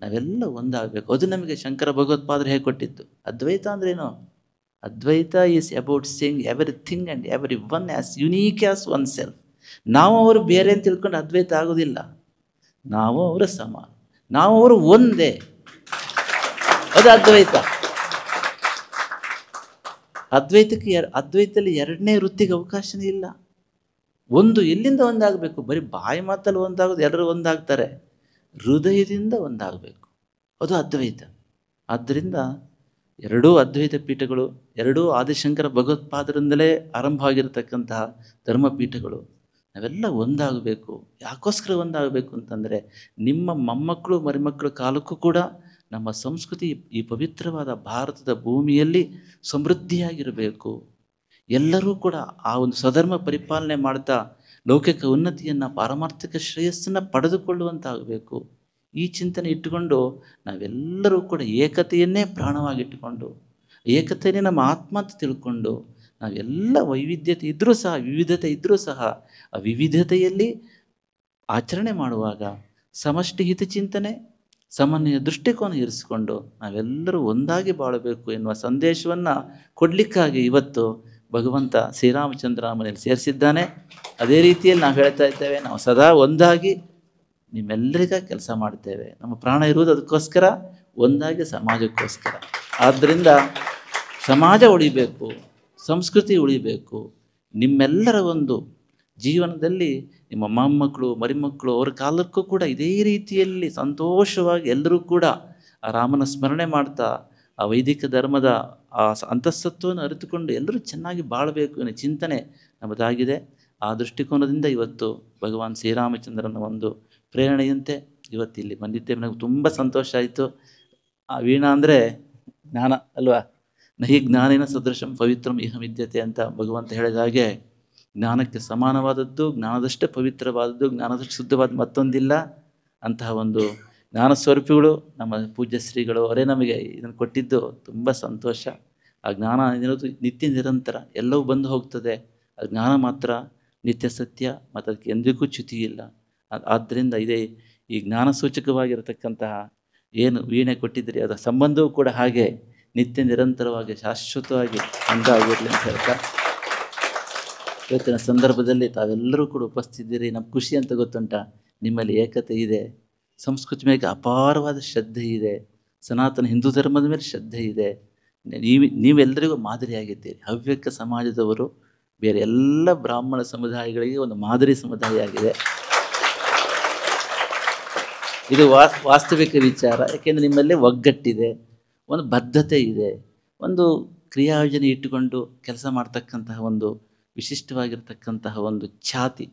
ನಾವೆಲ್ಲ ಒಂದಾಗಬೇಕು. ಅದು ನಮಗೆ ಶಂಕರ ಭಗವತ್ಪಾದರು ಹೇಗೆ ಕೊಟ್ಟಿದ್ದು. ಅದ್ವೈತ ಅಂದ್ರೇನು? Advaita is about seeing everything and every one as unique as oneself. ನಾವು ಅವರು ಬೇರೆ ಅಂತ ತಿಳ್ಕೊಂಡು ಅದ್ವೈತ ಆಗೋದಿಲ್ಲ. ನಾವು ಅವರ ಸಮಾನ, ನಾವು ಅವರು ಒಂದೇ, ಅದು ಅದ್ವೈತ. ಅದ್ವೈತದಲ್ಲಿ ಎರಡನೇ ವೃತ್ತಿಗೆ ಅವಕಾಶನೇ ಇಲ್ಲ. ಒಂದು ಎಲ್ಲಿಂದ ಒಂದಾಗಬೇಕು? ಬರೀ ಬಾಯಿ ಮಾತಲ್ಲಿ ಒಂದಾಗೋದು, ಎಲ್ಲರೂ ಒಂದಾಗ್ತಾರೆ, ಹೃದಯದಿಂದ ಒಂದಾಗಬೇಕು, ಅದು ಅದ್ವೈತ. ಆದ್ದರಿಂದ ಎರಡೂ ಅದ್ವೈತ ಪೀಠಗಳು, ಎರಡೂ ಆದಿಶಂಕರ ಭಗವತ್ಪಾದರಿಂದಲೇ ಆರಂಭ ಆಗಿರತಕ್ಕಂತಹ ಧರ್ಮಪೀಠಗಳು. ನಾವೆಲ್ಲ ಒಂದಾಗಬೇಕು. ಯಾಕೋಸ್ಕರ ಒಂದಾಗಬೇಕು ಅಂತಂದರೆ, ನಿಮ್ಮ ಮೊಮ್ಮಕ್ಕಳು ಮರಿಮಕ್ಕಳ ಕಾಲಕ್ಕೂ ಕೂಡ ನಮ್ಮ ಸಂಸ್ಕೃತಿ ಈ ಪವಿತ್ರವಾದ ಭಾರತದ ಭೂಮಿಯಲ್ಲಿ ಸಮೃದ್ಧಿಯಾಗಿರಬೇಕು. ಎಲ್ಲರೂ ಕೂಡ ಆ ಒಂದು ಸ್ವಧರ್ಮ ಪರಿಪಾಲನೆ ಮಾಡ್ತಾ ಲೌಕಿಕ ಉನ್ನತಿಯನ್ನು, ಪಾರಮಾರ್ಥಿಕ ಶ್ರೇಯಸ್ಸನ್ನು ಪಡೆದುಕೊಳ್ಳುವಂತಾಗಬೇಕು. ಈ ಚಿಂತನೆ ಇಟ್ಟುಕೊಂಡು ನಾವೆಲ್ಲರೂ ಕೂಡ ಏಕತೆಯನ್ನೇ ಪ್ರಾಣವಾಗಿಟ್ಟುಕೊಂಡು, ಏಕತೆಯೇ ನಮ್ಮ ಆತ್ಮ ಅಂತ ತಿಳ್ಕೊಂಡು, ನಾವೆಲ್ಲ ವೈವಿಧ್ಯತೆ ಇದ್ದರೂ ಸಹ, ವಿವಿಧತೆ ಇದ್ದರೂ ಸಹ, ಆ ವಿವಿಧತೆಯಲ್ಲಿ ಆಚರಣೆ ಮಾಡುವಾಗ ಸಮಷ್ಟಿ ಹಿತಚಿಂತನೆ, ಸಮನ್ವಯ ದೃಷ್ಟಿಕೋನ ಇರಿಸಿಕೊಂಡು ನಾವೆಲ್ಲರೂ ಒಂದಾಗಿ ಬಾಳಬೇಕು ಎನ್ನುವ ಸಂದೇಶವನ್ನು ಕೊಡಲಿಕ್ಕಾಗಿ ಇವತ್ತು ಭಗವಂತ ಶ್ರೀರಾಮಚಂದ್ರ ಮನೆಯಲ್ಲಿ ಸೇರಿಸಿದ್ದಾನೆ. ಅದೇ ರೀತಿಯಲ್ಲಿ ನಾವು ಹೇಳ್ತಾ ಇದ್ದೇವೆ, ನಾವು ಸದಾ ಒಂದಾಗಿ ನಿಮ್ಮೆಲ್ಲರಿಗಾಗಿ ಕೆಲಸ ಮಾಡ್ತೇವೆ. ನಮ್ಮ ಪ್ರಾಣ ಇರುವುದು ಅದಕ್ಕೋಸ್ಕರ, ಒಂದಾಗಿ ಸಮಾಜಕ್ಕೋಸ್ಕರ. ಆದ್ದರಿಂದ ಸಮಾಜ ಉಳಿಬೇಕು, ಸಂಸ್ಕೃತಿ ಉಳಿಬೇಕು. ನಿಮ್ಮೆಲ್ಲರ ಒಂದು ಜೀವನದಲ್ಲಿ ನಿಮ್ಮ ಮೊಮ್ಮಕ್ಕಳು ಮರಿಮಕ್ಕಳು ಅವರ ಕಾಲಕ್ಕೂ ಕೂಡ ಇದೇ ರೀತಿಯಲ್ಲಿ ಸಂತೋಷವಾಗಿ ಎಲ್ಲರೂ ಕೂಡ ಆ ರಾಮನ ಸ್ಮರಣೆ ಮಾಡ್ತಾ, ಆ ವೈದಿಕ ಧರ್ಮದ ಆ ಅಂತಃಸತ್ವವನ್ನು ಅರಿತುಕೊಂಡು ಎಲ್ಲರೂ ಚೆನ್ನಾಗಿ ಬಾಳಬೇಕು ಅನ್ನೋ ಚಿಂತನೆ ನಮ್ಮದಾಗಿದೆ. ಆ ದೃಷ್ಟಿಕೋನದಿಂದ ಇವತ್ತು ಭಗವಾನ್ ಶ್ರೀರಾಮಚಂದ್ರನ ಒಂದು ಪ್ರೇರಣೆಯಂತೆ ಇವತ್ತಿಲ್ಲಿ ಬಂದಿದ್ದೇವೆ. ನನಗೆ ತುಂಬ ಸಂತೋಷ ಆಯಿತು. ಆ ವೀಣಾ ಅಂದರೆ ಜ್ಞಾನ ಅಲ್ವಾ? ನಹಿ ಜ್ಞಾನೇನ ಸದೃಶಂ ಪವಿತ್ರಂ ಇಹ ವಿದ್ಯತೆ ಅಂತ ಭಗವಂತ ಹೇಳಿದ ಹಾಗೆ, ಜ್ಞಾನಕ್ಕೆ ಸಮಾನವಾದದ್ದು, ಜ್ಞಾನದಷ್ಟೇ ಪವಿತ್ರವಾದದ್ದು, ಜ್ಞಾನದಷ್ಟು ಶುದ್ಧವಾದ ಮತ್ತೊಂದಿಲ್ಲ. ಅಂತಹ ಒಂದು ಜ್ಞಾನ ಸ್ವರೂಪಿಗಳು ನಮ್ಮ ಪೂಜ್ಯ ಶ್ರೀಗಳು ಅವರೇ ನಮಗೆ ಇದನ್ನು ಕೊಟ್ಟಿದ್ದು ತುಂಬ ಸಂತೋಷ. ಆ ಜ್ಞಾನ ಇರೋದು ನಿತ್ಯ ನಿರಂತರ, ಎಲ್ಲವೂ ಬಂದು ಹೋಗ್ತದೆ. ಆ ಜ್ಞಾನ ಮಾತ್ರ ನಿತ್ಯ ಸತ್ಯ, ಮತ್ತು ಅದಕ್ಕೆ ಎಂದಿಗೂ ಚ್ಯುತಿ ಇಲ್ಲ. ಆದ್ದರಿಂದ ಇದೇ ಈ ಜ್ಞಾನ ಸೂಚಕವಾಗಿರತಕ್ಕಂತಹ ಏನು ವೀಣೆ ಕೊಟ್ಟಿದ್ದೀರಿ, ಅದರ ಸಂಬಂಧವೂ ಕೂಡ ಹಾಗೆ ನಿತ್ಯ ನಿರಂತರವಾಗಿ ಶಾಶ್ವತವಾಗಿ ಒಂದಾಗಿರಲಿ ಅಂತ ಹೇಳ್ತಾ, ಇವತ್ತಿನ ಸಂದರ್ಭದಲ್ಲಿ ತಾವೆಲ್ಲರೂ ಕೂಡ ಉಪಸ್ಥಿತಿದ್ದೀರಿ. ನಮ್ಮ ಖುಷಿ ಅಂತ ಗೊತ್ತುಂಟ, ನಿಮ್ಮಲ್ಲಿ ಏಕತೆ ಇದೆ, ಸಂಸ್ಕೃತಿ ಮೇಲೆ ಅಪಾರವಾದ ಶ್ರದ್ಧೆ ಇದೆ, ಸನಾತನ ಹಿಂದೂ ಧರ್ಮದ ಮೇಲೆ ಶ್ರದ್ಧೆ ಇದೆ. ನೀವೆಲ್ಲರಿಗೂ ಮಾದರಿಯಾಗಿದ್ದೀರಿ. ಹವ್ಯಕ ಸಮಾಜದವರು ಬೇರೆ ಎಲ್ಲ ಬ್ರಾಹ್ಮಣ ಸಮುದಾಯಗಳಿಗೆ ಒಂದು ಮಾದರಿ ಸಮುದಾಯ ಆಗಿದೆ. ಇದು ವಾಸ್ತವಿಕ ವಿಚಾರ. ಯಾಕೆಂದರೆ ನಿಮ್ಮಲ್ಲಿ ಒಗ್ಗಟ್ಟಿದೆ, ಒಂದು ಬದ್ಧತೆ ಇದೆ, ಒಂದು ಕ್ರಿಯಾಯೋಜನೆ ಇಟ್ಟುಕೊಂಡು ಕೆಲಸ ಮಾಡ್ತಕ್ಕಂತಹ ಒಂದು ವಿಶಿಷ್ಟವಾಗಿರ್ತಕ್ಕಂತಹ ಒಂದು ಛಾತಿ,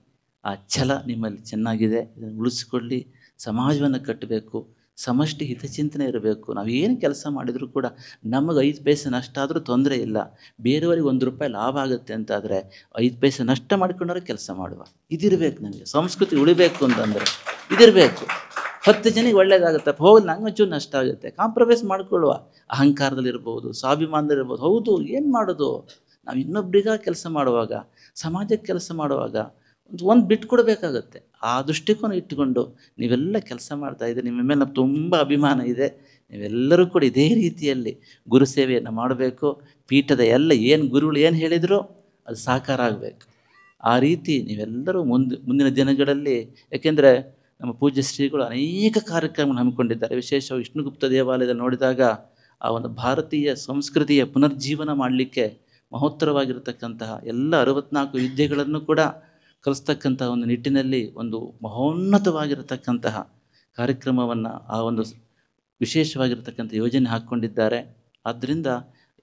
ಆ ಛಲ ನಿಮ್ಮಲ್ಲಿ ಚೆನ್ನಾಗಿದೆ. ಇದನ್ನು ಉಳಿಸಿಕೊಳ್ಳಿ. ಸಮಾಜವನ್ನು ಕಟ್ಟಬೇಕು, ಸಮಷ್ಟಿ ಹಿತಚಿಂತನೆ ಇರಬೇಕು. ನಾವು ಏನು ಕೆಲಸ ಮಾಡಿದರೂ ಕೂಡ ನಮಗೆ 5 ಪೈಸೆ ನಷ್ಟ ಆದರೂ ತೊಂದರೆ ಇಲ್ಲ. ಬೇರೆಯವರಿಗೆ 1 ರೂಪಾಯಿ ಲಾಭ ಆಗುತ್ತೆ ಅಂತಾದರೆ 5 ಪೈಸೆ ನಷ್ಟ ಮಾಡಿಕೊಂಡ್ರೆ ಕೆಲಸ ಮಾಡುವ. ಇದಿರಬೇಕು. ನಮಗೆ ಸಂಸ್ಕೃತಿ ಉಳಿಬೇಕು ಅಂತಂದರೆ ಇದಿರಬೇಕು. 10 ಜನಿಗೆ ಒಳ್ಳೇದಾಗುತ್ತೆ, ಹೋಗಲಿ ನಂಗೆ ಒಂಚೂರು ನಷ್ಟ ಆಗುತ್ತೆ, ಕಾಂಪ್ರಮೈಸ್ ಮಾಡ್ಕೊಳ್ಳುವ. ಅಹಂಕಾರದಲ್ಲಿರ್ಬೋದು, ಸ್ವಾಭಿಮಾನದಲ್ಲಿರ್ಬೋದು. ಹೌದು, ಏನು ಮಾಡೋದು? ನಾವು ಇನ್ನೊಬ್ಬರಿಗಾಗಿ ಕೆಲಸ ಮಾಡುವಾಗ, ಸಮಾಜಕ್ಕೆ ಕೆಲಸ ಮಾಡುವಾಗ ಒಂದು ಬಿಟ್ಟು ಕೊಡಬೇಕಾಗತ್ತೆ. ಆ ದೃಷ್ಟಿಕೋನ ಇಟ್ಟುಕೊಂಡು ನೀವೆಲ್ಲ ಕೆಲಸ ಮಾಡ್ತಾಯಿದ್ದೀರಿ. ನಿಮ್ಮ ಮೇಲೆ ನಮ್ಗೆ ತುಂಬ ಅಭಿಮಾನ ಇದೆ. ನೀವೆಲ್ಲರೂ ಕೂಡ ಇದೇ ರೀತಿಯಲ್ಲಿ ಗುರು ಸೇವೆಯನ್ನು ಮಾಡಬೇಕು. ಪೀಠದ ಎಲ್ಲ ಗುರುಗಳು ಏನು ಹೇಳಿದರೂ ಅದು ಸಾಕಾರ ಆಗಬೇಕು. ಆ ರೀತಿ ನೀವೆಲ್ಲರೂ ಮುಂದಿನ ದಿನಗಳಲ್ಲಿ, ಯಾಕೆಂದರೆ ನಮ್ಮ ಪೂಜ್ಯ ಶ್ರೀಗಳು ಅನೇಕ ಕಾರ್ಯಕ್ರಮಗಳನ್ನು ಹಮ್ಮಿಕೊಂಡಿದ್ದಾರೆ. ವಿಶೇಷವಾಗಿ ವಿಷ್ಣುಗುಪ್ತ ದೇವಾಲಯದಲ್ಲಿ ನೋಡಿದಾಗ ಆ ಒಂದು ಭಾರತೀಯ ಸಂಸ್ಕೃತಿಯ ಪುನರ್ಜೀವನ ಮಾಡಲಿಕ್ಕೆ ಮಹೋತ್ತರವಾಗಿರತಕ್ಕಂತಹ ಎಲ್ಲ 64 ವಿದ್ಯೆಗಳನ್ನು ಕೂಡ ಕಲಿಸ್ತಕ್ಕಂಥ ಒಂದು ನಿಟ್ಟಿನಲ್ಲಿ ಒಂದು ಮಹೋನ್ನತವಾಗಿರತಕ್ಕಂತಹ ಕಾರ್ಯಕ್ರಮವನ್ನು, ಆ ಒಂದು ವಿಶೇಷವಾಗಿರತಕ್ಕಂಥ ಯೋಜನೆ ಹಾಕ್ಕೊಂಡಿದ್ದಾರೆ. ಆದ್ದರಿಂದ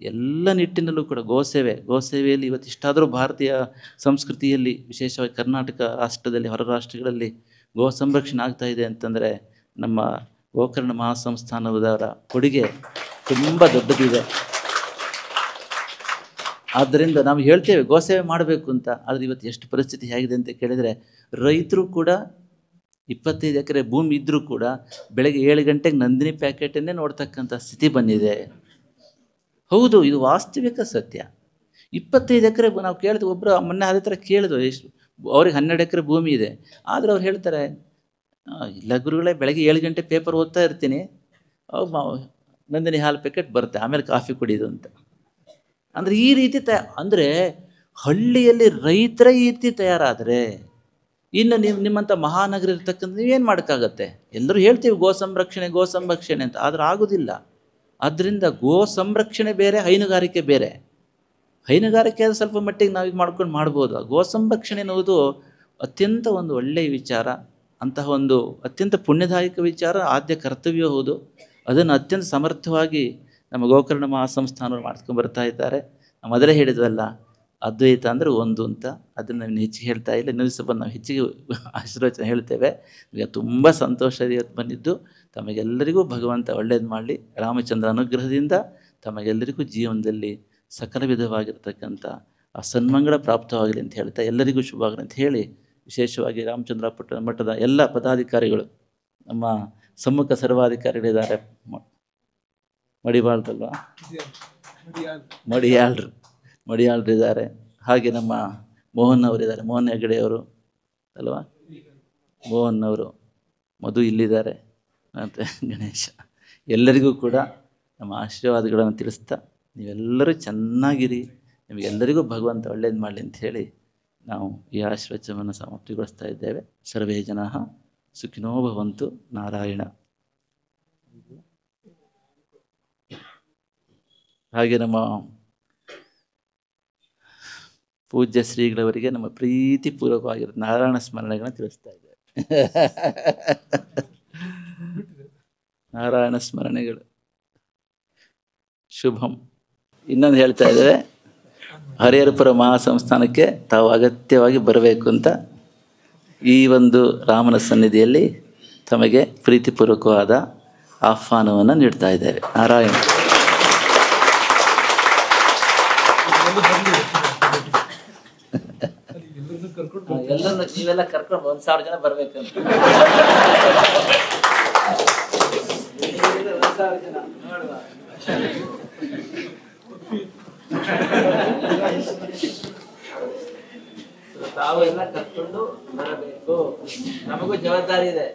ಎಲ್ಲ ನಿಟ್ಟಿನಲ್ಲೂ ಕೂಡ ಗೋಸೇವೆಯಲ್ಲಿ ಇವತ್ತಿಷ್ಟಾದರೂ ಭಾರತೀಯ ಸಂಸ್ಕೃತಿಯಲ್ಲಿ, ವಿಶೇಷವಾಗಿ ಕರ್ನಾಟಕ ರಾಷ್ಟ್ರದಲ್ಲಿ, ಹೊರ ರಾಷ್ಟ್ರಗಳಲ್ಲಿ ಗೋ ಸಂರಕ್ಷಣೆ ಆಗ್ತಾ ಇದೆ ಅಂತಂದರೆ ನಮ್ಮ ಗೋಕರ್ಣ ಮಹಾಸಂಸ್ಥಾನದವರ ಕೊಡುಗೆ ತುಂಬ ದೊಡ್ಡದಿದೆ. ಆದ್ದರಿಂದ ನಾವು ಹೇಳ್ತೇವೆ ಗೋಸೇವೆ ಮಾಡಬೇಕು ಅಂತ. ಆದರೆ ಇವತ್ತು ಎಷ್ಟು ಪರಿಸ್ಥಿತಿ ಹೇಗಿದೆ ಅಂತ ಕೇಳಿದರೆ, ರೈತರು ಕೂಡ 25 ಎಕರೆ ಭೂಮಿ ಇದ್ದರೂ ಕೂಡ ಬೆಳಗ್ಗೆ 7 ಗಂಟೆಗೆ ನಂದಿನಿ ಪ್ಯಾಕೆಟನ್ನೇ ನೋಡ್ತಕ್ಕಂಥ ಸ್ಥಿತಿ ಬಂದಿದೆ. ಹೌದು, ಇದು ವಾಸ್ತವಿಕ ಸತ್ಯ. 25 ಎಕರೆ ನಾವು ಕೇಳಿದ್ವಿ, ಒಬ್ಬರು ಮೊನ್ನೆ ಅದೇ ಥರ ಕೇಳಿದ್ವು, ಎಷ್ಟು ಅವ್ರಿಗೆ 12 ಎಕರೆ ಭೂಮಿ ಇದೆ. ಆದರೆ ಅವ್ರು ಹೇಳ್ತಾರೆ, ಇಲ್ಲ ಗುರುಗಳೇ, ಬೆಳಗ್ಗೆ 7 ಗಂಟೆ ಪೇಪರ್ ಓದ್ತಾ ಇರ್ತೀನಿ, ನಂದಿನಿ ಹಾಲು ಪ್ಯಾಕೆಟ್ ಬರುತ್ತೆ, ಆಮೇಲೆ ಕಾಫಿ ಕುಡಿಯೋದು ಅಂತ. ಅಂದರೆ ಈ ರೀತಿ ಅಂದರೆ ಹಳ್ಳಿಯಲ್ಲಿ ರೈತರ ಈ ರೀತಿ ತಯಾರಾದರೆ ಇನ್ನು ನಿಮ್ಮಂಥ ಮಹಾನಗರ ಇರ್ತಕ್ಕಂಥ ನೀವೇನು ಮಾಡೋಕ್ಕಾಗತ್ತೆ? ಎಲ್ಲರೂ ಹೇಳ್ತೀವಿ ಗೋ ಸಂರಕ್ಷಣೆ ಅಂತ, ಆದರೆ ಆಗೋದಿಲ್ಲ. ಆದ್ದರಿಂದ ಗೋ ಸಂರಕ್ಷಣೆ ಬೇರೆ, ಹೈನುಗಾರಿಕೆ ಬೇರೆ. ಹೈನುಗಾರಿಕೆ ಅದು ಸ್ವಲ್ಪ ಮಟ್ಟಿಗೆ ನಾವು ಇದು ಮಾಡ್ಕೊಂಡು ಮಾಡ್ಬೋದು. ಗೋ ಸಂರಕ್ಷಣೆ ಅನ್ನೋದು ಅತ್ಯಂತ ಒಂದು ಒಳ್ಳೆಯ ವಿಚಾರ, ಅಂತಹ ಒಂದು ಅತ್ಯಂತ ಪುಣ್ಯದಾಯಕ ವಿಚಾರ, ಆದ್ಯ ಕರ್ತವ್ಯ ಹೌದು. ಅದನ್ನು ಅತ್ಯಂತ ಸಮರ್ಥವಾಗಿ ನಮ್ಮ ಗೋಕರ್ಣ ಮಹಾಸಂಸ್ಥಾನವರು ಮಾಡ್ಕೊಂಡು ಬರ್ತಾ ಇದ್ದಾರೆ. ನಾವು ಮೊದಲೇ ಹೇಳಿದ್ವಲ್ಲ, ಅದ್ವೈತ ಅಂದರೆ ಒಂದು ಅಂತ, ಅದನ್ನು ನಾವು ಹೆಚ್ಚಿಗೆ ಹೇಳ್ತಾ ಇಲ್ಲ. ಇನ್ನೊಂದು ಸ್ವಲ್ಪ ನಾವು ಹೆಚ್ಚಿಗೆ ಆಶೀರ್ವಚನ ಹೇಳ್ತೇವೆ. ಈಗ ತುಂಬ ಸಂತೋಷ ಇವತ್ತು ಬಂದಿದ್ದು. ತಮಗೆಲ್ಲರಿಗೂ ಭಗವಂತ ಒಳ್ಳೇದು ಮಾಡಲಿ. ರಾಮಚಂದ್ರ ಅನುಗ್ರಹದಿಂದ ತಮಗೆಲ್ಲರಿಗೂ ಜೀವನದಲ್ಲಿ ಸಕಲ ವಿಧವಾಗಿರ್ತಕ್ಕಂಥ ಆ ಸನ್ಮಂಗಳ ಪ್ರಾಪ್ತವಾಗಲಿ ಅಂತ ಹೇಳ್ತಾ ಎಲ್ಲರಿಗೂ ಶುಭವಾಗಲಿ ಅಂತ ಹೇಳಿ, ವಿಶೇಷವಾಗಿ ರಾಮಚಂದ್ರ ಮಠದ ಎಲ್ಲ ಪದಾಧಿಕಾರಿಗಳು, ನಮ್ಮ ಸಮ್ಮುಖ ಸರ್ವಾಧಿಕಾರಿಗಳಿದ್ದಾರೆ, ಮಡಿವಾಳ್ರಲ್ವಾ, ಮಡಿಯಾಳ್ರಿದ್ದಾರೆ. ಹಾಗೆ ನಮ್ಮ ಮೋಹನ್ ಅವರಿದ್ದಾರೆ, ಮೋಹನ್ ಹೆಗಡೆ ಅವರು ಅಲ್ವಾ, ಮೋಹನ್ ಅವರು, ಮಧು ಇಲ್ಲಿದ್ದಾರೆ, ಮತ್ತು ಗಣೇಶ, ಎಲ್ಲರಿಗೂ ಕೂಡ ನಮ್ಮ ಆಶೀರ್ವಾದಗಳನ್ನು ತಿಳಿಸ್ತಾ ನೀವೆಲ್ಲರೂ ಚೆನ್ನಾಗಿರಿ, ನಿಮಗೆಲ್ಲರಿಗೂ ಭಗವಂತ ಒಳ್ಳೇದು ಮಾಡಲಿ ಅಂತ ಹೇಳಿ ನಾವು ಈ ಆಶೀರ್ವಚನವನ್ನು ಸಮಾಪ್ತಿಗೊಳಿಸ್ತಾ ಇದ್ದೇವೆ. ಸರ್ವೇ ಜನಾಃ ಸುಖಿನೋ ಭವಂತು. ನಾರಾಯಣ. ಹಾಗೆ ನಮ್ಮ ಪೂಜ್ಯ ಶ್ರೀಗಳವರಿಗೆ ನಮ್ಮ ಪ್ರೀತಿಪೂರ್ವಕವಾಗಿರೋ ನಾರಾಯಣ ಸ್ಮರಣೆಗಳನ್ನ ತಿಳಿಸ್ತಾ ಇದ್ದೇವೆ. ನಾರಾಯಣ ಸ್ಮರಣೆಗಳು ಶುಭಂ. ಇನ್ನೊಂದು ಹೇಳ್ತಾ ಇದ್ದೇವೆ, ಹರಿಹರಪುರ ಮಹಾಸಂಸ್ಥಾನಕ್ಕೆ ತಾವು ಅಗತ್ಯವಾಗಿ ಬರಬೇಕು ಅಂತ ಈ ಒಂದು ರಾಮನ ಸನ್ನಿಧಿಯಲ್ಲಿ ತಮಗೆ ಪ್ರೀತಿಪೂರ್ವಕವಾದ ಆಹ್ವಾನವನ್ನು ನೀಡ್ತಾ ಇದ್ದೇವೆ. ನಾರಾಯಣ. ಎಲ್ಲರೂ ನೀವೆಲ್ಲ ಕರ್ಕೊಂಡು 1,000 ಜನ ಬರ್ಬೇಕಂತ. 1,000 ಜನ ನೋಡುವ. ತಾವು ಎಲ್ಲ ಕರ್ಕೊಂಡು ಬರಬೇಕು, ನಮಗೂ ಜವಾಬ್ದಾರಿ ಇದೆ.